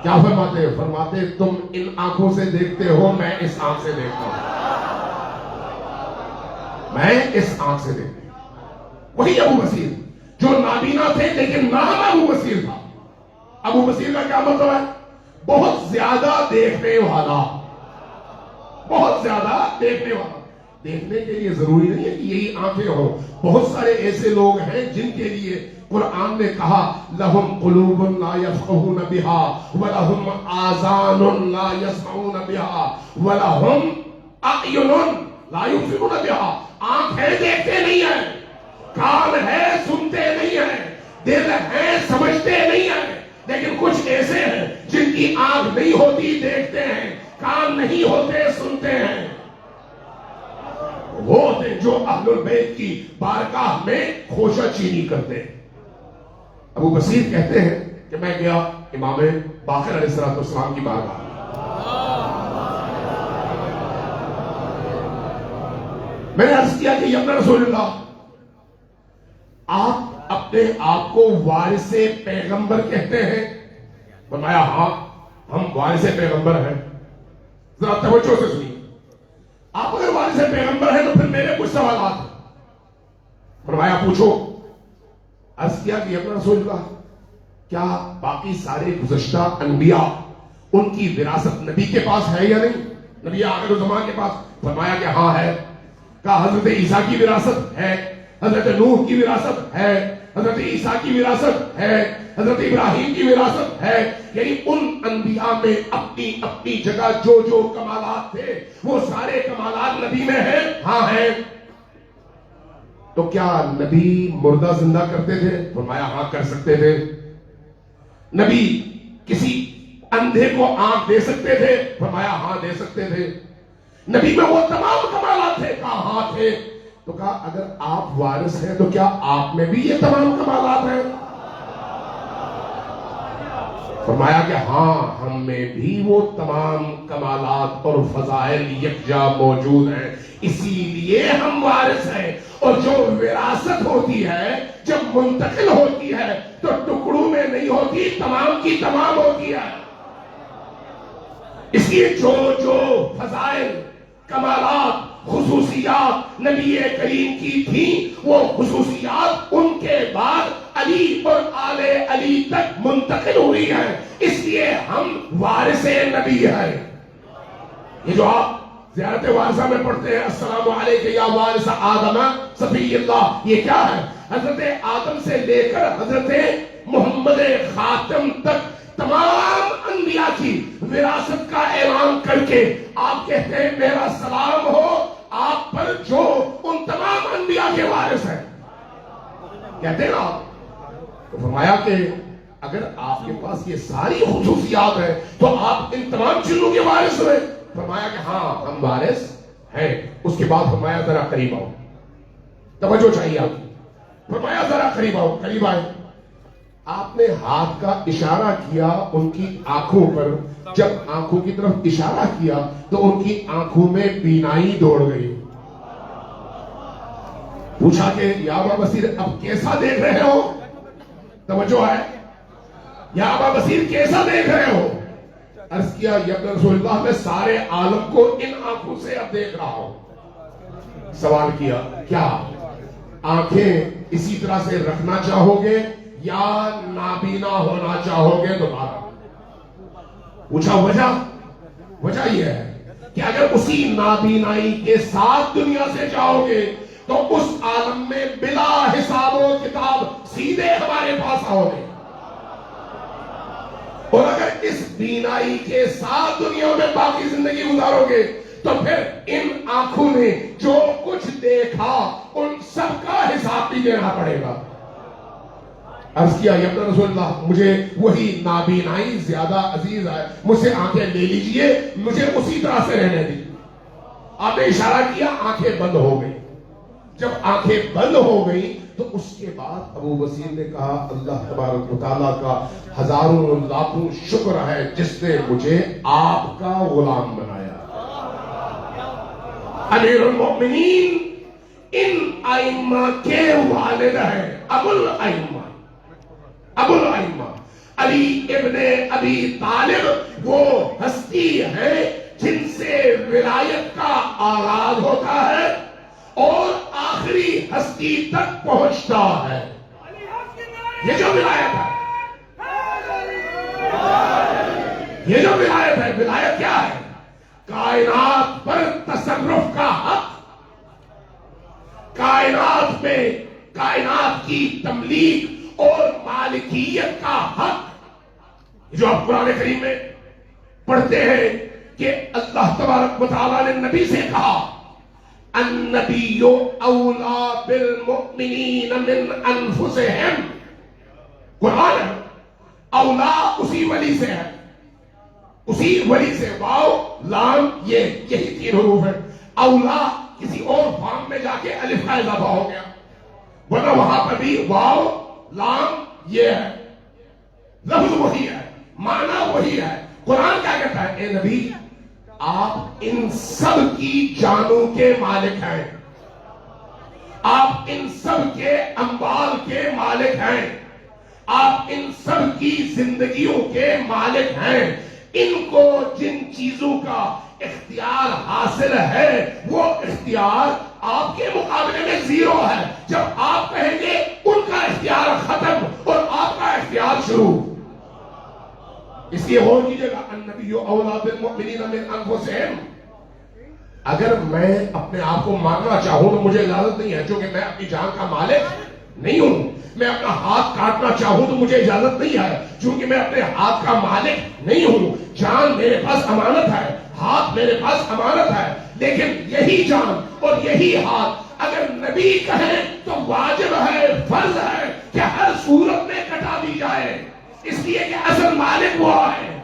کیا فرماتے؟ فرماتے تم ان آنکھوں سے دیکھتے ہو, میں اس آنکھ سے دیکھتا ہوں, میں اس آنکھ سے دیکھتا ہوں. وہی ابو بصیر جو نابینا تھے لیکن نام ابو بصیر تھا. ابو بصیر کا کیا مطلب ہے؟ بہت زیادہ دیکھنے والا, بہت زیادہ دیکھنے والا. دیکھنے کے لیے ضروری نہیں ہے کہ یہی آنکھیں ہوں. بہت سارے ایسے لوگ ہیں جن کے لیے قرآن نے کہا لہم قلوب لا یفقہون بہا ولہم آذان لا یسمعون بہا ولہم اعین لا یبصرون بہا. آنکھ ہے دیکھتے نہیں ہیں, کان ہے سنتے نہیں ہیں, دل ہے سمجھتے نہیں ہیں, لیکن کچھ ایسے ہیں جن کی آنکھ نہیں ہوتی دیکھتے ہیں، کان نہیں ہوتے سنتے ہیں، وہ ہوتے ہیں جو اہل البیت کی بارگاہ میں خوشہ چینی کرتے ہیں۔ ابو بصیر کہتے ہیں کہ میں گیا امام باقر علیہ السلام کی بارگاہ، میں نے عرض کیا کہ یا رسول اللہ، آپ اپنے آپ کو وارث پیغمبر کہتے ہیں؟ فرمایا ہاں ہم وارث پیغمبر ہیں۔ ذرا توجہ سے سنیے، آپ اگر وارث پیغمبر ہیں تو پھر میرے کچھ سوالات ہیں۔ فرمایا پوچھو۔ عرض کیا کہ یا رسول اللہ، کیا باقی سارے گزشتہ انبیاء ان کی وراثت نبی کے پاس ہے یا نہیں؟ نبی آخر الزمان کے پاس؟ فرمایا کہ ہاں ہے۔ کہا حضرت عیسیٰ کی وراثت ہے، حضرت نوح کی وراثت ہے، حضرت عیسیٰ کی وراثت ہے، حضرت ابراہیم کی وراثت ہے، یعنی ان انبیاء میں اپنی اپنی جگہ جو جو کمالات تھے وہ سارے کمالات نبی میں ہیں؟ ہاں ہیں۔ تو کیا نبی مردہ زندہ کرتے تھے؟ فرمایا ہاں کر سکتے تھے۔ نبی کسی اندھے کو آنکھ دے سکتے تھے؟ فرمایا ہاں دے سکتے تھے۔ نبی میں وہ تمام کمالات تھے؟ کہا ہاں تھے۔ تو کہا اگر آپ وارث ہیں تو کیا آپ میں بھی یہ تمام کمالات ہیں؟ فرمایا کہ ہاں ہم میں بھی وہ تمام کمالات اور فضائل یکجا موجود ہیں، اسی لیے ہم وارث ہیں۔ اور جو وراثت ہوتی ہے جب منتقل ہوتی ہے تو ٹکڑوں میں نہیں ہوتی، تمام کی تمام ہوتی ہے۔ اس لیے جو جو فضائل، کمالات، خصوصیات نبی کریم کی تھیں، وہ خصوصیات ان کے بعد علی اور آل علی تک منتقل ہوئی ہیں، اس لیے ہم وارث نبی ہیں۔ یہ جو آپ زیارت وارثہ میں پڑھتے ہیں السلام علیکم یا وارث آدم صفی اللہ، یہ کیا ہے؟ حضرت آدم سے لے کر حضرت محمد خاتم تک تمام انبیاء کی وراثت کا اعلان کر کے آپ کہتے ہیں میرا سلام ہو آپ پر جو ان تمام انبیاء کے وارث ہیں، کہتے ہیں نا آپ۔ تو فرمایا کہ اگر آپ کے پاس یہ ساری خصوصیات ہیں تو آپ ان تمام چیزوں کے وارث ہوئے؟ فرمایا کہ ہاں ہم وارث ہیں۔ اس کے بعد فرمایا ذرا قریب آؤ، توجہ چاہیے آپ کو۔ فرمایا ذرا قریب آؤ، قریب آئے۔ آپ نے ہاتھ کا اشارہ کیا ان کی آنکھوں پر، جب آنکھوں کی طرف اشارہ کیا تو ان کی آنکھوں میں بینائی دوڑ گئی۔ پوچھا کہ یا ابا بصیر اب کیسا دیکھ رہے ہو؟ توجہ ہے، یا ابا بصیر کیسا دیکھ رہے ہو؟ عرض کیا یا رسول اللہ میں سارے عالم کو ان آنکھوں سے اب دیکھ رہا ہوں۔ سوال کیا کیا آنکھیں اسی طرح سے رکھنا چاہو گے یا نابینا ہونا چاہو گے دوبارہ؟ پوچھا وجہ یہ ہے کہ اگر اسی نابینائی کے ساتھ دنیا سے جاؤ گے تو اس عالم میں بلا حساب و کتاب سیدھے ہمارے پاس آؤ گے، اور اگر اس بینائی کے ساتھ دنیا میں باقی زندگی گزارو گے تو پھر ان آنکھوں نے جو کچھ دیکھا ان سب کا حساب بھی دینا پڑے گا۔ عرض کیا یا رسول اللہ مجھے وہی نابینائی زیادہ عزیز ہے، مجھ سے آنکھیں لے لیجئے، مجھے اسی طرح سے رہنے دیجئے۔ آپ نے اشارہ کیا، آنکھیں بند ہو گئی۔ جب آنکھیں بند ہو گئی تو اس کے بعد ابو بصیر نے کہا اللہ تبارک و تعالیٰ کا ہزاروں لاکھوں شکر ہے جس نے مجھے آپ کا غلام بنایا۔ امیر المؤمنین ان ائمہ کے والد ہیں، ابو الائمہ علی ابن ابی طالب، وہ ہستی ہے جن سے ولایت کا آغاز ہوتا ہے اور آخری ہستی تک پہنچتا ہے۔ یہ جو ولایت ہے، یہ جو ولایت ہے، ولایت کیا ہے؟ کائنات پر تصرف کا حق، کائنات پہ کائنات کی تملیک اور مالکیت کا حق۔ جو آپ قرآن کریم میں پڑھتے ہیں کہ اللہ تبارک و تعالیٰ نے نبی سے کہا النبی اولا بالمؤمنین من انفسہم، قرآن ہے، اولا اسی ولی سے ہے، اسی ولی سے، واو لام یہی تین حروف ہیں. اولا کسی اور فارم میں جا کے الف کا اضافہ ہو گیا، ورنہ وہاں پر بھی واو لام یہ ہے، لفظ وہی ہے، معنی وہی ہے. قرآن کیا کہتا ہے؟ اے نبی آپ ان سب کی جانوں کے مالک ہیں، آپ ان سب کے اموال کے مالک ہیں، آپ ان سب کی زندگیوں کے مالک ہیں. ان کو جن چیزوں کا اختیار حاصل ہے وہ اختیار آپ کے مقابلے میں زیرو ہے. جب آپ کہیں گے ان کا اختیار ختم اور آپ کا اختیار شروع. اس لیے غور کیجیے گا، النبی اولیٰ بالمؤمنین من انفسہم. اگر میں اپنے آپ کو مارنا چاہوں تو مجھے اجازت نہیں ہے، چونکہ میں اپنی جان کا مالک نہیں ہوں. میں اپنا ہاتھ کاٹنا چاہوں تو مجھے اجازت نہیں ہے، چونکہ میں اپنے ہاتھ کا مالک نہیں ہوں. جان میرے پاس امانت ہے، ہاتھ میرے پاس امانت ہے، لیکن یہی جان اور یہی ہاتھ اگر نبی کہیں تو واجب ہے، فرض ہے کہ ہر صورت میں کٹا دی جائے. اس لیے کہ اصل مالک وہ ہے،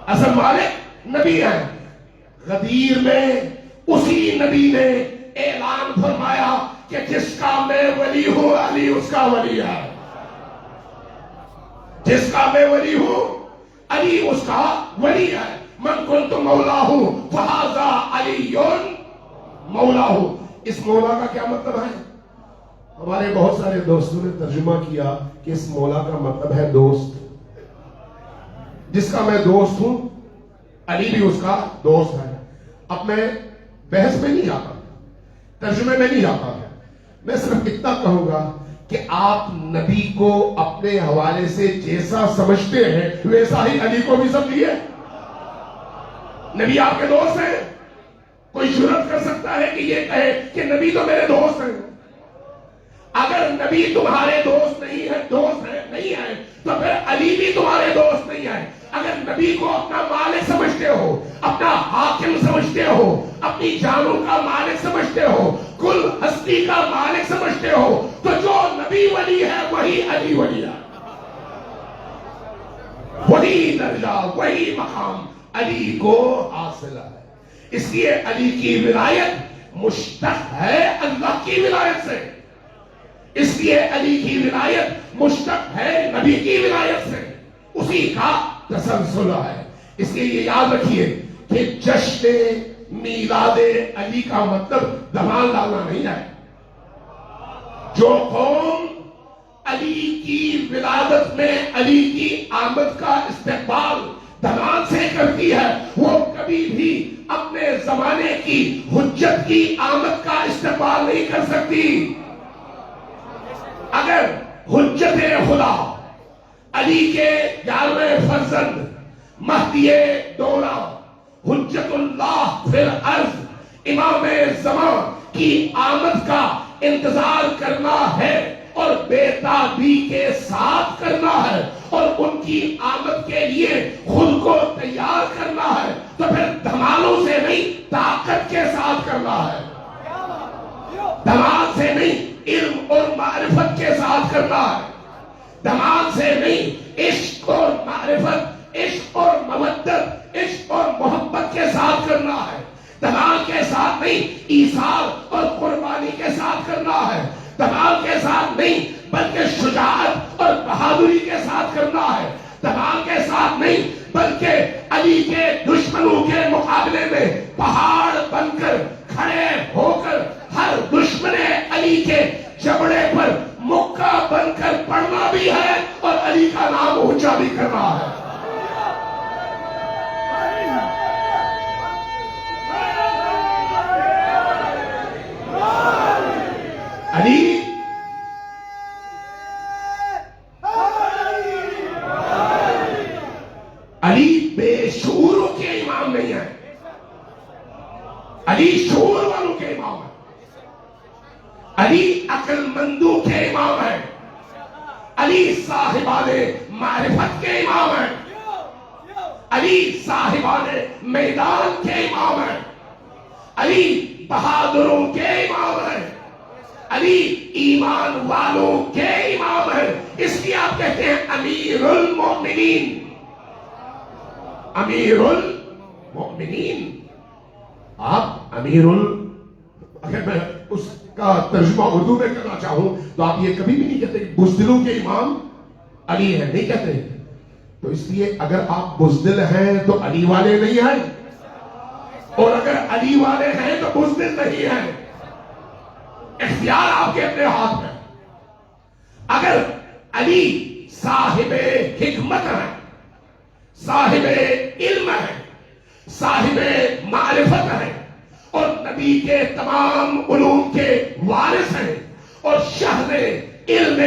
اصل مالک نبی ہے. غدیر میں اسی نبی نے اعلان فرمایا کہ جس کا میں ولی ہوں علی اس کا ولی ہے، جس کا میں ولی ہوں علی اس کا ولی ہے. من کنت مولاہ فہذا علی مولاہ. اس مولا کا کیا مطلب ہے؟ ہمارے بہت سارے دوستوں نے ترجمہ کیا کہ اس مولا کا مطلب ہے دوست. جس کا میں دوست ہوں علی بھی اس کا دوست ہے. اب میں بحث میں نہیں جاتا، ترجمے میں نہیں جاتا، میں صرف اتنا کہوں گا کہ آپ نبی کو اپنے حوالے سے جیسا سمجھتے ہیں ویسا ہی علی کو بھی سمجھیے. نبی آپ کے دوست ہیں. کوئی جرات کر سکتا ہے کہ یہ کہے کہ نبی تو میرے دوست ہیں؟ اگر نبی تمہارے دوست نہیں ہے، نہیں ہے تو پھر علی بھی تمہارے دوست نہیں ہے. اگر نبی کو اپنا مالک سمجھتے ہو، اپنا حاکم سمجھتے ہو، اپنی جانوں کا مالک سمجھتے ہو، کل ہستی کا مالک سمجھتے ہو، تو جو نبی ولی ہے وہی علی ولی ہے. وہی درجہ، وہی مقام علی کو حاصل ہے. اس لیے علی کی ولایت مشتق ہے اللہ کی ولایت سے. اس لیے علی کی ولایت مشتق ہے نبی کی ولایت سے. اسی کا تسلسل ہے. اس لیے یہ یاد رکھیے کہ جشن میلاد علی کا مطلب دھمال ڈالنا نہیں ہے. جو قوم علی کی ولادت میں علی کی آمد کا استقبال دھمال سے کرتی ہے وہ کبھی بھی اپنے زمانے کی حجت کی آمد کا استقبال نہیں کر سکتی. اگر حجت خدا علی کے 11ویں فرزند مہدی دورہ حجت اللہ فی الارض امام زمان کی آمد کا انتظار کرنا ہے اور بےتابی کے ساتھ کرنا ہے اور ان کی آمد کے لیے خود کو تیار کرنا ہے تو پھر دھمالوں سے نہیں طاقت کے ساتھ کرنا ہے. دھمال سے نہیں علم اور معرفت کے ساتھ کرنا ہے. دھمال سے نہیں عشق اور معرفت، عشق اور مودت، عشق اور محبت کے ساتھ کرنا ہے. دھمال کے ساتھ نہیں ایثار اور قربانی کے ساتھ کرنا ہے. دھمال کے ساتھ نہیں بلکہ شجاعت اور بہادری کے ساتھ کرنا ہے. دھمال کے ساتھ نہیں بلکہ علی کے دشمنوں کے مقابلے میں پہاڑ بن کر کھڑے ہو کر ہر دشمن علی کے جبڑے پر مکہ بن کر پڑھنا بھی ہے اور علی کا نام اونچا بھی کرنا ہے. علی بے شعوروں کے امام نہیں ہے، علی شعور والوں کے امام ہے. علی عقل مندوں کے امام ہے. علی صاحبان معرفت کے امام ہے. علی صاحبان میدان کے امام ہے. علی بہادروں کے امام ہے. علی ایمان والوں کے امام ہیں، اس لیے آپ کہتے ہیں امیر المؤمنین۔ امیر المؤمنین، آپ اگر میں اس کا ترجمہ اردو میں کرنا چاہوں تو آپ یہ کبھی بھی نہیں کہتے کہ بزدلوں کے امام علی ہیں، نہیں کہتے۔ تو اس لیے اگر آپ بزدل ہیں تو علی والے نہیں ہیں، اور اگر علی والے ہیں تو بزدل نہیں ہیں۔ اختیار آپ کے اپنے ہاتھ میں۔ اگر علی صاحب حکمت ہیں، صاحب علم ہے، صاحب معرفت ہے، اور نبی کے تمام علوم کے وارث ہیں، اور شہر علم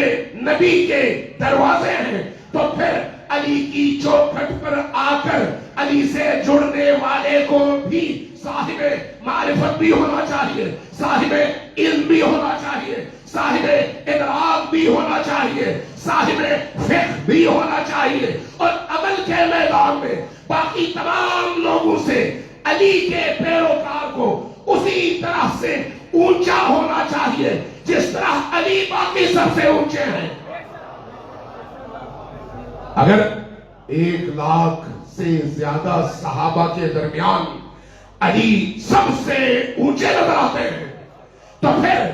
نبی کے دروازے ہیں، تو پھر علی کی چوکھٹ پر آ کر علی سے جڑنے والے کو بھی صاحب معرفت بھی ہونا چاہیے، صاحب علم بھی ہونا چاہیے، صاحب ادراک بھی ہونا چاہیے، صاحب فقہ بھی ہونا چاہیے، اور عمل کے میدان میں باقی تمام لوگوں سے علی کے پیروکار کو اسی طرح سے اونچا ہونا چاہیے جس طرح علی باقی سب سے اونچے ہیں۔ اگر 1,00,000 سے زیادہ صحابہ کے درمیان علی سب سے اونچے نظر آتے ہیں، تو پھر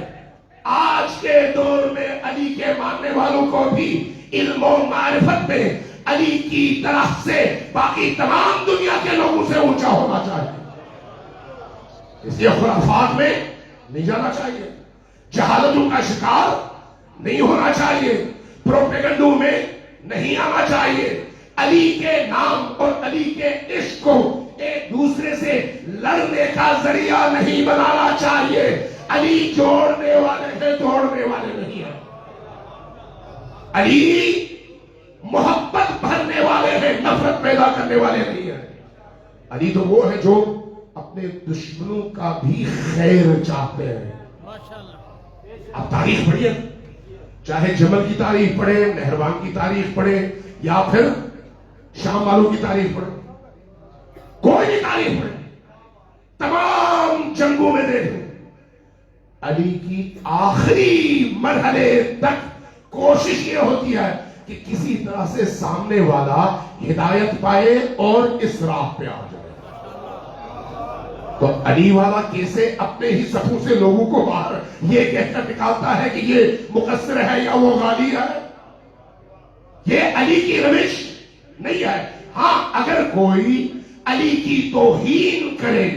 آج کے دور میں علی کے ماننے والوں کو بھی علم و معرفت میں علی کی طرح سے باقی تمام دنیا کے لوگوں سے اونچا ہونا چاہیے۔ اس لیے خرافات میں نہیں جانا چاہیے، جہالتوں کا شکار نہیں ہونا چاہیے، پروپیگنڈوں میں نہیں آنا چاہیے، علی کے نام اور علی کے عشق کو ایک دوسرے سے لڑنے کا ذریعہ نہیں بنانا چاہیے۔ علی جوڑنے والے ہیں، توڑنے والے نہیں ہیں۔ علی محبت بھرنے والے ہیں، نفرت پیدا کرنے والے نہیں ہیں۔ علی تو وہ ہے جو اپنے دشمنوں کا بھی خیر چاہتے ہیں۔ آپ تاریخ پڑھیے، چاہے جمل کی تاریخ پڑھے، نہروان کی تاریخ پڑھے، یا پھر شام والوں کی تاریخ پڑھے، کوئی بھی تاریخ پڑھے، تمام جنگوں میں دیکھیں علی کی آخری مرحلے تک کوشش یہ ہوتی ہے کہ کسی طرح سے سامنے والا ہدایت پائے اور اس راہ پہ آ جائے۔ تو علی والا کیسے اپنے ہی صفوں سے لوگوں کو باہر یہ کہہ کر نکالتا ہے کہ یہ مقصر ہے یا وہ غالی ہے؟ یہ علی کی روش نہیں ہے۔ ہاں، اگر کوئی علی کی توہین کرے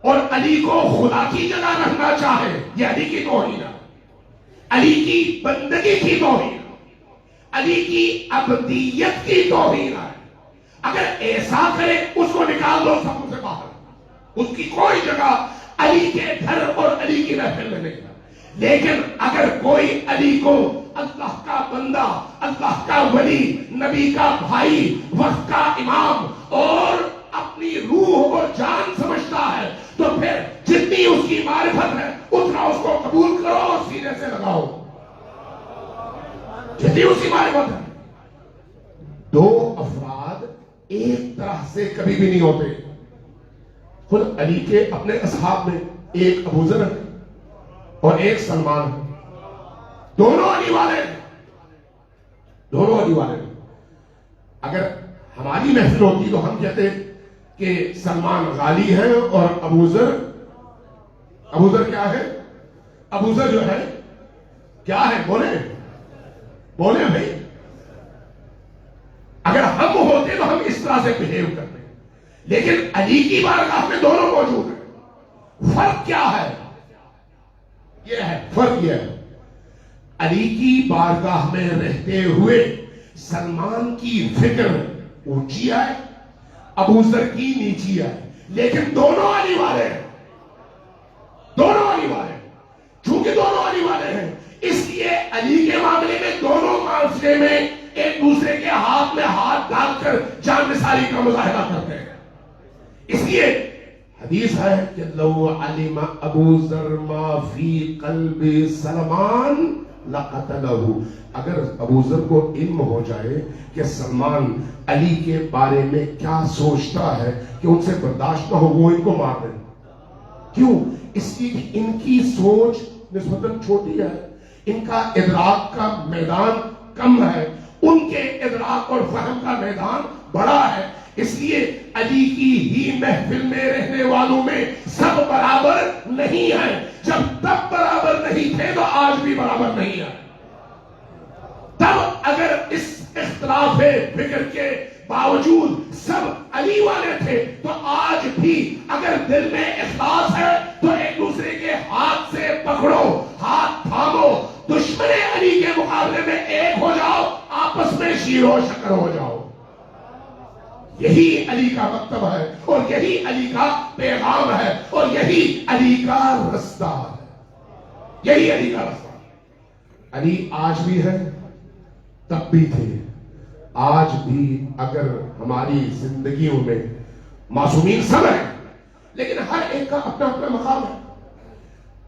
اور علی کو خدا کی جگہ رکھنا چاہے، یہ علی کی توہین ہے، علی کی بندگی کی توہین ہے، علی کی ابدیت کی توہین ہے۔ اگر ایسا کرے اس کو نکال دو صفوں سے باہر، اس کی کوئی جگہ علی کے گھر اور علی کی محفل میں نہیں ہے۔ لیکن اگر کوئی علی کو اللہ کا بندہ، اللہ کا ولی، نبی کا بھائی، وقت کا امام اور اپنی روح اور جان سمجھتا ہے، تو پھر جتنی اس کی معرفت ہے اتنا اس کو قبول کرو اور سینے سے لگاؤ، جتنی اس کی معرفت ہے۔ دو افراد ایک طرح سے کبھی بھی نہیں ہوتے۔ خود علی کے اپنے اصحاب میں ایک ابو ذر ہے اور ایک سلمان ہے، دونوں علی والے ہیں، دونوں علی والے ہیں۔ اگر ہماری محفل ہوتی تو ہم کہتے کہ سلمان غالی ہے اور ابو ذر کیا ہے؟ ابو ذر جو ہے کیا ہے؟ بولے بھائی۔ اگر ہم ہوتے تو ہم اس طرح سے بہیو کرتے، لیکن علی کی بارگاہ میں دونوں موجود ہیں۔ فرق کیا ہے؟ فرق یہ ہے علی کی بارگاہ میں رہتے ہوئے سلمان کی فکر اونچی ہے، ابو ذر کی نیچی ہے، لیکن دونوں علی والے ہیں، دونوں علی والے ہیں۔ چونکہ دونوں علی والے ہیں اس لیے علی کے معاملے میں دونوں معاشرے میں ایک دوسرے کے ہاتھ میں ہاتھ ڈال کر جان نثاری کا مظاہرہ کرتے ہیں۔ اس لیے حدیث ہے کہ لو علم ابو ذر ما فی قلب سلمان لقتلہ، اگر ابو ذر کو علم ہو جائے کہ سلمان علی کے بارے میں کیا سوچتا ہے کہ ان سے برداشت نہ ہو، وہ ان کو مار دیں۔ کیوں؟ اس کی ان کی سوچ نسبتاً چھوٹی ہے, ان کا ادراک کا میدان کم ہے, ان کے ادراک اور فہم کا میدان بڑا ہے. اس لیے علی کی ہی محفل میں رہنے والوں میں سب برابر نہیں ہیں. جب تب برابر نہیں تھے تو آج بھی برابر نہیں ہیں. تب اگر اس اختلاف فکر کے باوجود سب علی والے تھے تو آج بھی اگر دل میں اخلاص ہے تو ایک دوسرے کے ہاتھ سے پکڑو, ہاتھ تھامو, دشمن علی کے مقابلے میں ایک ہو جاؤ, آپس میں شیر و شکر ہو جاؤ. یہی علی کا مکتب ہے اور یہی علی کا پیغام ہے اور یہی علی کا رستہ ہے. یہی علی کا رستہ. علی آج بھی ہے, تب بھی تھے, آج بھی اگر ہماری زندگیوں میں معصومین سب ہیں لیکن ہر ایک کا اپنا اپنا مقام ہے.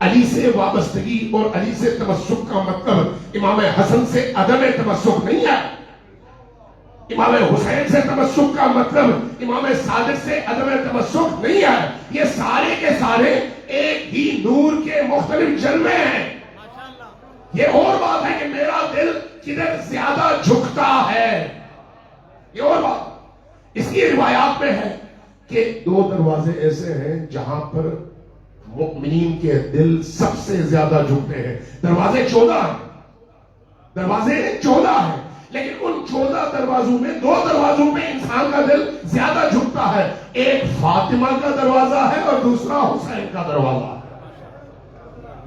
علی سے وابستگی اور علی سے تمسک کا مطلب امام حسن سے عدم تمسک نہیں ہے. امام حسین سے تمسک کا مطلب امام صادق سے عدم تمسک نہیں ہے. یہ سارے کے سارے ایک ہی نور کے مختلف جلوے ہیں. یہ اور بات ہے کہ میرا دل کدھر زیادہ جھکتا ہے, یہ اور بات. اس کی روایات میں ہے کہ 2 دروازے ایسے ہیں جہاں پر مؤمنین کے دل سب سے زیادہ جھکتے ہیں. دروازے 14 ہیں, دروازے 14 ہیں, لیکن ان 14 دروازوں میں 2 دروازوں میں انسان کا دل زیادہ جھکتا ہے. ایک فاطمہ کا دروازہ ہے اور دوسرا حسین کا دروازہ ہے.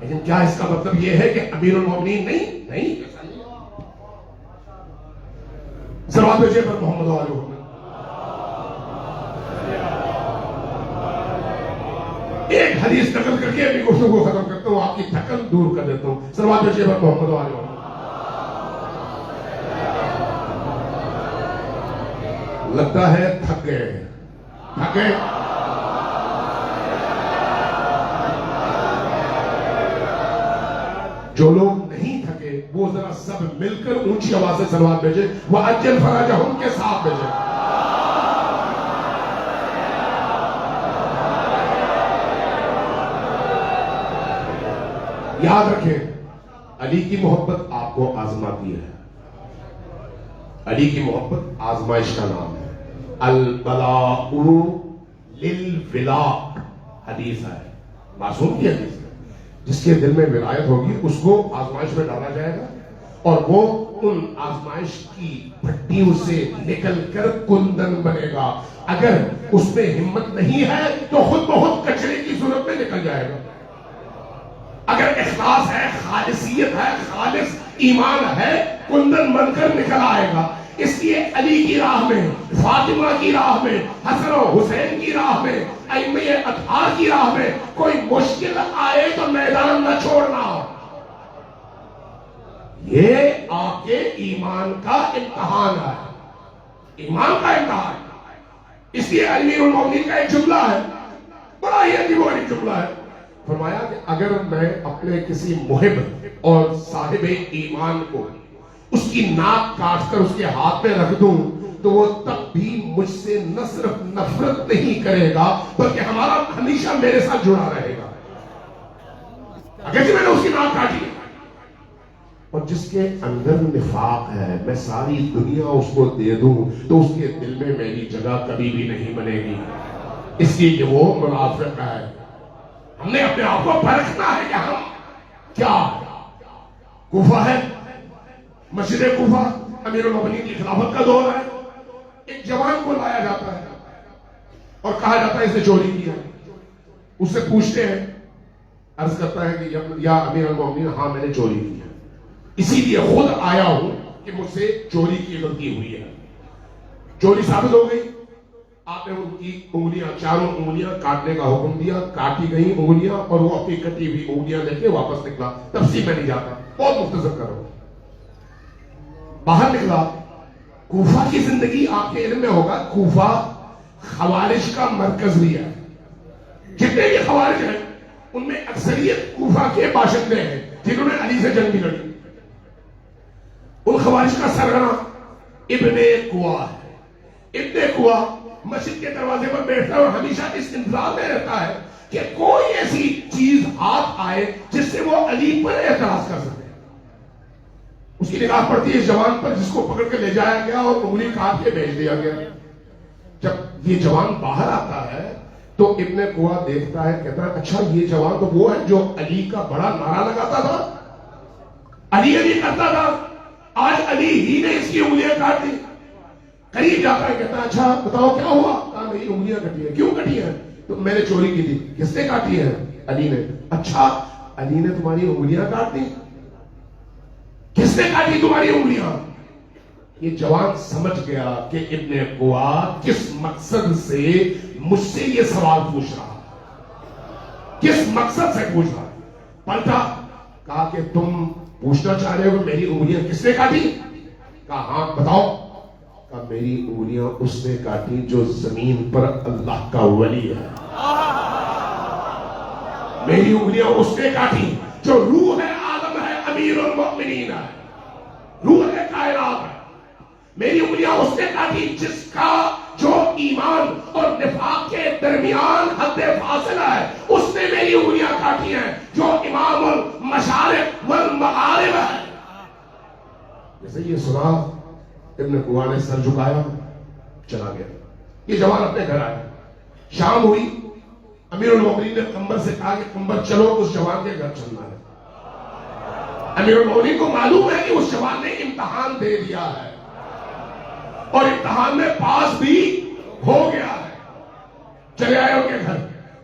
لیکن کیا اس کا مطلب یہ ہے کہ امیر المومنین نہیں صلوات بھیجیے پر محمد و آل محمد. ایک حدیث نقل کر کے اپنی گفتگو کو ختم کرتا ہوں, آپ کی تھکن دور کر دیتا ہوں. صلوات بھیجیے پر محمد و آل محمد. لگتا ہے تھک گئے. جو لوگ نہیں تھکے وہ ذرا سب مل کر اونچی آواز سے صلوات بھیجے. وَأَجِّلْ فَرَجَهُمْ کے ساتھ بھیجے. یاد رکھیں علی کی محبت آپ کو آزماتی ہے. علی کی محبت آزمائش کا نام ہے. البلاء للولاء حدیث ہے, معصوم کی حدیث ہے. جس کے دل میں ولایت ہوگی اس کو آزمائش میں ڈالا جائے گا اور وہ ان آزمائش کی پھٹیوں سے نکل کر کندن بنے گا. اگر اس میں ہمت نہیں ہے تو خود بخود کچرے کی صورت میں نکل جائے گا. اگر اخلاص ہے, خالصیت ہے, خالص ایمان ہے, کندن بن کر نکل آئے گا. اس لیے علی کی راہ میں, فاطمہ کی راہ میں, حسن و حسین کی راہ میں, ائمہ اطہار کی راہ میں کوئی مشکل آئے تو میدان نہ چھوڑنا. یہ آپ کے ایمان کا امتحان ہے, ایمان کا امتحان. اس لیے امیر المومنین کا ایک جملہ ہے, بڑا ہی عجیب و غریب جملہ ہے. فرمایا کہ اگر میں اپنے کسی محب اور صاحب ایمان کو اس کی ناک کاٹ کر اس کے ہاتھ میں رکھ دوں تو وہ تب بھی مجھ سے نہ صرف نفرت نہیں کرے گا بلکہ ہمارا ہمیشہ میرے ساتھ جڑا رہے گا. اگرچہ میں نے اس کی ناک کاٹی اور جس کے اندر نفاق ہے میں ساری دنیا اس کو دے دوں تو اس کے دل میں میری جگہ کبھی بھی نہیں بنے گی. اس لیے کہ وہ منافق ہے. ہم نے اپنے آپ کو پرکھنا ہے کہ ہم کیا. کوفہ ہے, مسجد کوفہ امیر المومنین کی خلافت کا دور ہے. ایک جوان کو لایا جاتا ہے اور کہا جاتا ہے اس نے چوری کیا. اس سے پوچھتے ہیں, عرض کرتا ہے کہ یا امیر المومنین ہاں میں نے چوری کی ہے, اسی لیے خود آیا ہوں کہ مجھ سے چوری کی غلطی ہوئی ہے. چوری ثابت ہو گئی, آپ نے ان کی انگلیاں, چاروں انگلیاں کاٹنے کا حکم دیا. کاٹی گئی انگلیاں اور وہ اپنی کٹی ہوئی انگلیاں لے کے واپس نکلا. تفصیل میں نہیں جاتا, بہت مختصر کرو. باہر نکلا. کوفہ کی زندگی آپ کے علم میں ہوگا, کوفہ خوارج کا مرکز بھی ہے. جتنے بھی خوارج ہیں ان میں اکثریت کوفہ کے باشندے ہیں جنہوں نے علی سے جنگ بھی لڑی. ان خوارج کا سرغنہ ابن قوا ہے. ابن قوا مسجد کے دروازے پر بیٹھتا ہے اور ہمیشہ اس انتظار میں رہتا ہے کہ کوئی ایسی چیز ہاتھ آئے جس جس سے وہ علی پر اعتراض کر سکے. اس کی نگاہ پڑتی ہے اس جوان پر جس کو پکڑ کے لے جایا گیا اور انگلی کاٹ کے بھیج دیا گیا. جب یہ جوان باہر آتا ہے تو ابن قوا دیکھتا ہے, کہتا ہے اچھا یہ جوان تو وہ ہے جو علی کا بڑا نعرہ لگاتا تھا, علی علی کرتا تھا, آج علی ہی نے اس کی انگلیاں کاٹ دی. قریب جاتا ہے, کہتا ہے اچھا بتاؤ کیا ہوا؟ کہا میری انگلیاں کٹی ہیں. کیوں کٹی ہیں؟ تو میں نے چوری کی تھی. کس نے کاٹی ہے؟ علی نے. اچھا علی نے تمہاری انگلیاں کاٹ دی؟ کس نے کاٹی تمہاری انگلیاں؟ یہ جوان سمجھ گیا کہ ابن قوا کس مقصد سے مجھ سے یہ سوال پوچھ رہا, کس مقصد سے پوچھ رہا. پلٹا, کہا کہ تم پوچھنا چاہ رہے ہو کہ میری انگلیاں کس نے کاٹی؟ کہا ہاں بتاؤ. کہا میری انگلیاں اس نے کاٹی جو زمین پر اللہ کا ولی ہے. میری انگلیاں اس نے کاٹی جو روح عالم ہے, امیر المؤمنین ہے, روح کائنات ہے. میری انگلیاں اس نے کاٹی جس کا جو ایمان اور نفاق کے درمیان حد فاصلہ ہے, اس نے میری انگلیاں کاٹی ہیں جو امام المشارق والمغارب ہے. جیسے یہ سنا ابن قوا نے سر جھکایا, چلا گیا. یہ جوان اپنے گھر آیا. شام ہوئی, امیر المؤمنین نے قمبر سے کہا کہ قمبر چلو اس جوان کے گھر چلنا ہے. امیر المؤمنین کو معلوم ہے کہ اس جوان نے امتحان دے دیا ہے اور امتحان میں پاس بھی ہو گیا ہے. چلے آئے ان کے گھر.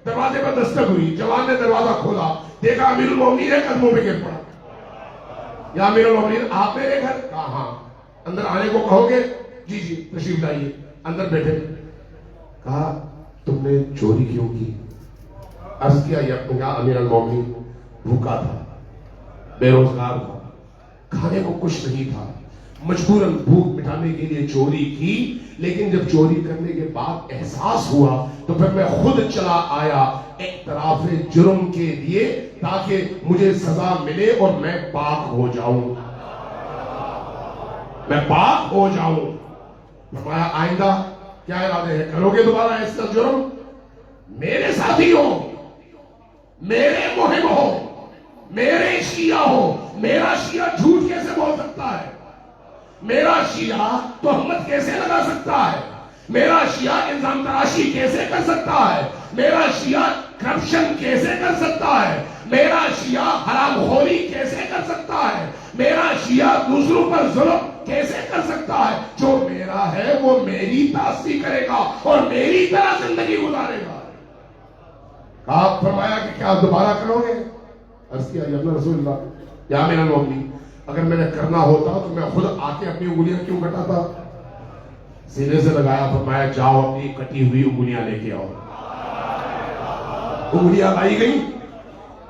دروازے پر دستک ہوئی. جوان نے دروازہ کھولا, دیکھا امیر المؤمنین قدموں پہ گر پڑا. یا امیر المؤمنین آپ میرے گھر؟ کہا ہاں. اندر آنے کو کہو گے؟ جی جی تشریف لائیے. اندر بیٹھے. کہا تم نے چوری کیوں کی؟ عرض کیا یا امیر المؤمنین بھوکا تھا, بے روزگار تھا, کھانے کو کچھ نہیں تھا, مجبوراً بھوک مٹانے کے لیے چوری کی. لیکن جب چوری کرنے کے بعد احساس ہوا تو پھر میں خود چلا آیا اعتراف جرم کے لیے تاکہ مجھے سزا ملے اور میں پاک ہو جاؤں, میں پاک ہو جاؤں. فرمایا آئندہ کیا ارادے ہیں, کرو گے دوبارہ ایسا جرم؟ میرے ساتھی ہو, میرے مہم ہو, میرے شیعہ ہو. میرا شیعہ جھوٹ کیسے بول سکتا ہے؟ میرا شیعہ تہمت کیسے لگا سکتا ہے؟ میرا شیعہ الزام تراشی کیسے کر سکتا ہے؟ میرا شیعہ کرپشن کیسے کر سکتا ہے؟ میرا شیعہ حرام خوری کیسے کر سکتا ہے؟ میرا شیعہ دوسروں پر ظلم کیسے کر سکتا ہے؟ جو میرا ہے وہ میری تعصیب کرے گا اور میری طرح زندگی گزارے گا. آپ فرمایا کہ کیا دوبارہ کرو گے؟ عرض کیا یا رسول اللہ, یا میرا المؤمنین اگر میں نے کرنا ہوتا تو میں خود آ کے اپنی انگلیاں کیوں کٹاتا؟ سینے سے لگایا. فرمایا جاؤ اپنی کٹی ہوئی انگلیاں لے کے آؤ. انگلیاں لائی گئی,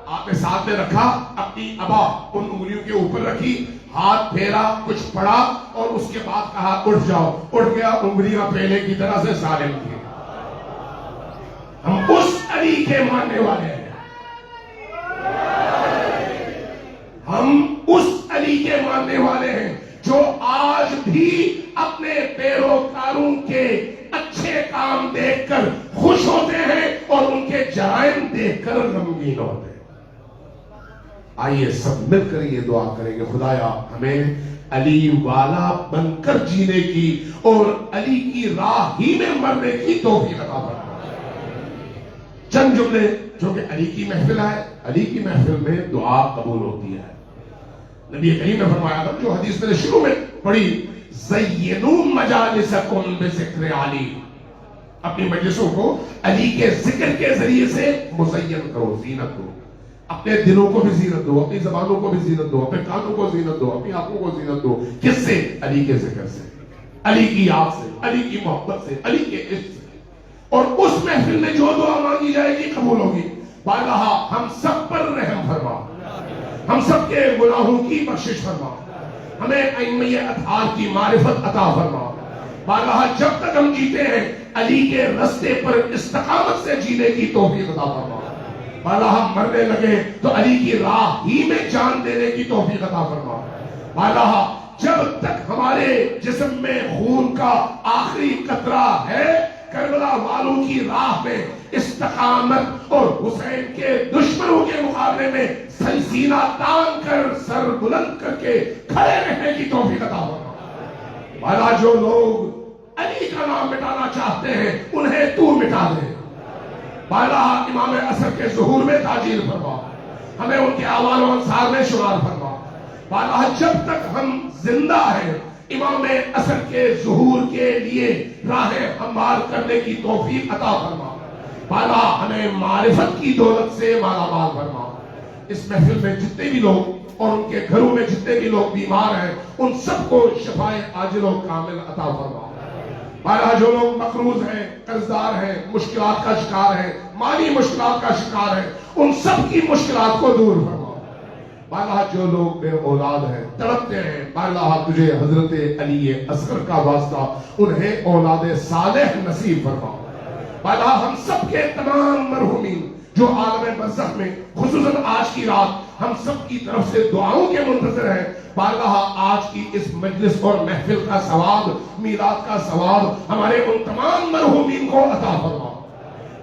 آپ نے ساتھ میں رکھا, اپنی ابا ان انگلیوں کے اوپر رکھی, ہاتھ پھیرا, کچھ پڑا اور اس کے بعد کہا اٹھ جاؤ. اٹھ گیا, انگلیاں پہلے کی طرح سے سالم تھی. ہم اس علی کے ماننے والے ہیں, ہم اس علی کے ماننے والے ہیں جو آج بھی اپنے پیروکاروں کے اچھے کام دیکھ کر خوش ہوتے ہیں اور ان کے جرائم دیکھ کر غمگین ہوتے ہیں. آئیے سب مل کر یہ دعا کریں گے, خدایا ہمیں علی والا بن کر جینے کی اور علی کی راہ ہی میں مرنے کی توفیق عطا فرما. چند جملے جو کہ علی کی محفل ہے, علی کی محفل میں دعا قبول ہوتی ہے. نبی کریم نے فرمایا تھا, جو حدیث میں نے شروع میں پڑھی, زینوا مجالسکم بذکر علی, اپنی مجلسوں کو علی کے ذکر کے ذریعے سے مزین کرو, زینت دو. اپنے دلوں کو بھی زینت دو, اپنی زبانوں کو بھی زینت دو, اپنے کانوں کو زینت دو, اپنی آنکھوں کو زینت دو. کس سے؟ علی کے ذکر سے, علی کی یاد سے, علی کی محبت سے, علی کے عشق سے. اور اس محفل میں جو دعا مانگی جائے گی قبول ہوگی. بارگاہ ہم سب پر رحم فرما, ہم سب کے گناہوں کی بخشش فرما, ہمیں ائمہ اطہار کی معرفت عطا فرما. بارگاہ جب تک ہم جیتے ہیں علی کے رستے پر استقامت سے جینے کی توفیق عطا فرما. بارگاہ مرنے لگے تو علی کی راہ ہی میں جان دینے کی توفیق عطا فرما. بارگاہ جب تک ہمارے جسم میں خون کا آخری قطرہ ہے کربلا والوں کی راہ میں استقامت اور حسین کے دشمنوں کے مقابلے میں سینہ تان کر سر بلند کر کے کھڑے رہنے کی توفیق عطا فرما۔ والا جو لوگ علی کا نام مٹانا چاہتے ہیں انہیں تو مٹا دے۔ والا امام عصر کے ظہور میں تاجیل فرما، ہمیں ان کے اعوان و انصار میں شمار فرما۔ والا جب تک ہم زندہ ہیں امام عصر کے ظہور کے لیے راہیں ہموار کرنے کی توفیق عطا فرما۔ والا ہمیں معرفت کی دولت سے مالا مال فرما۔ اس محفل میں جتنے بھی لوگ اور ان کے گھروں میں جتنے بھی لوگ بیمار ہیں ان سب کو شفائے عاجل و کامل عطا فرما۔ والا جو لوگ مقروض ہیں، قرضدار ہیں، مشکلات کا شکار ہیں، مالی مشکلات کا شکار ہیں، ان سب کی مشکلات کو دور فرما۔ والا جو لوگ بے اولاد ہیں، تڑپتے ہیں، والا تجھے حضرت علی اصغر کا واسطہ انہیں اولاد صالح نصیب فرما۔ والا ہم سب کے تمام مرحومین جو عالم برزخ میں خصوصاً آج کی رات ہم سب کی طرف سے دعاؤں کے منتظر ہیں، والا آج کی اس مجلس اور محفل کا ثواب، میلاد کا ثواب ہمارے ان تمام مرحومین کو عطا فرما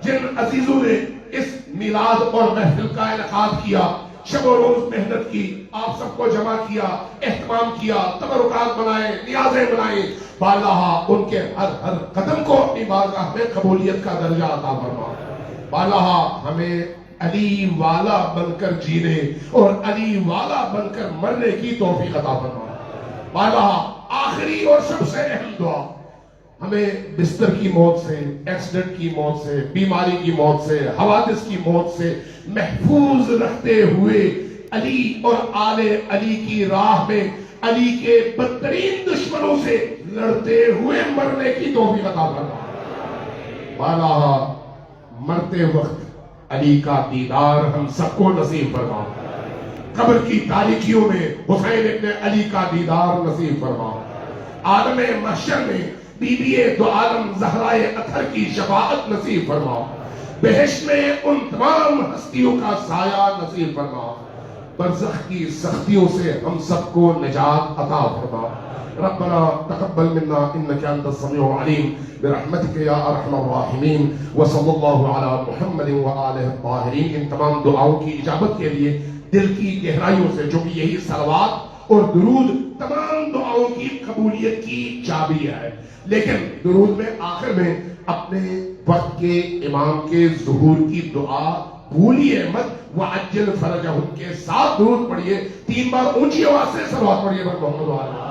جن عزیزوں نے اس میلاد اور محفل کا انعقاد کیا، شب و روز محنت کی، آپ سب کو جمع کیا، اہتمام کیا، تبرکات بنائے، نیازیں بنائیں۔ والا ان کے ہر قدم کو اپنی بارگاہ میں قبولیت کا درجہ عطا فرما۔ والا ہمیں علی والا بن کر جینے اور علی والا بن کر مرنے کی توفیق عطا فرما۔ والا آخری اور سب سے اہم دعا، ہمیں بستر کی موت سے، ایکسیڈنٹ کی موت سے، بیماری کی موت سے، حوادث کی موت سے محفوظ رکھتے ہوئے علی اور آل علی کی راہ میں علی کے بدترین دشمنوں سے لڑتے ہوئے مرنے کی توفیق عطا فرما۔ والا مرتے وقت علی کا دیدار ہم سب کو نصیب فرما۔ قبر کی تاریکیوں میں حسین ابن علی کا دیدار نصیب فرما۔ عالم محشر میں بی بی دو عالم زہرائے اطہر کی شفاعت نصیب فرما۔ بہشت میں ان تمام ہستیوں کا سایہ نصیب فرما۔ برزخ کی سختیوں سے ہم سب کو نجات عطا فرما۔ ربنا تقبل منا انك انت السميع العليم برحمتك يا ارحم الراحمين وصلى الله على محمد وآله الطاهرين۔ ان تمام دعاؤں کی اجابت کے لیے دل کی گہرائیوں سے، جو کہ یہی صلوات اور درود تمام دعاؤں کی قبولیت کی چابی ہے، لیکن درود میں آخر میں اپنے وقت کے امام کے ظہور کی دعا بھولیے مت، وعجل فرجہم کے ساتھ درود پڑھیے، 3 بار اونچی آواز سے صلوات پڑھیے محمد وآلہ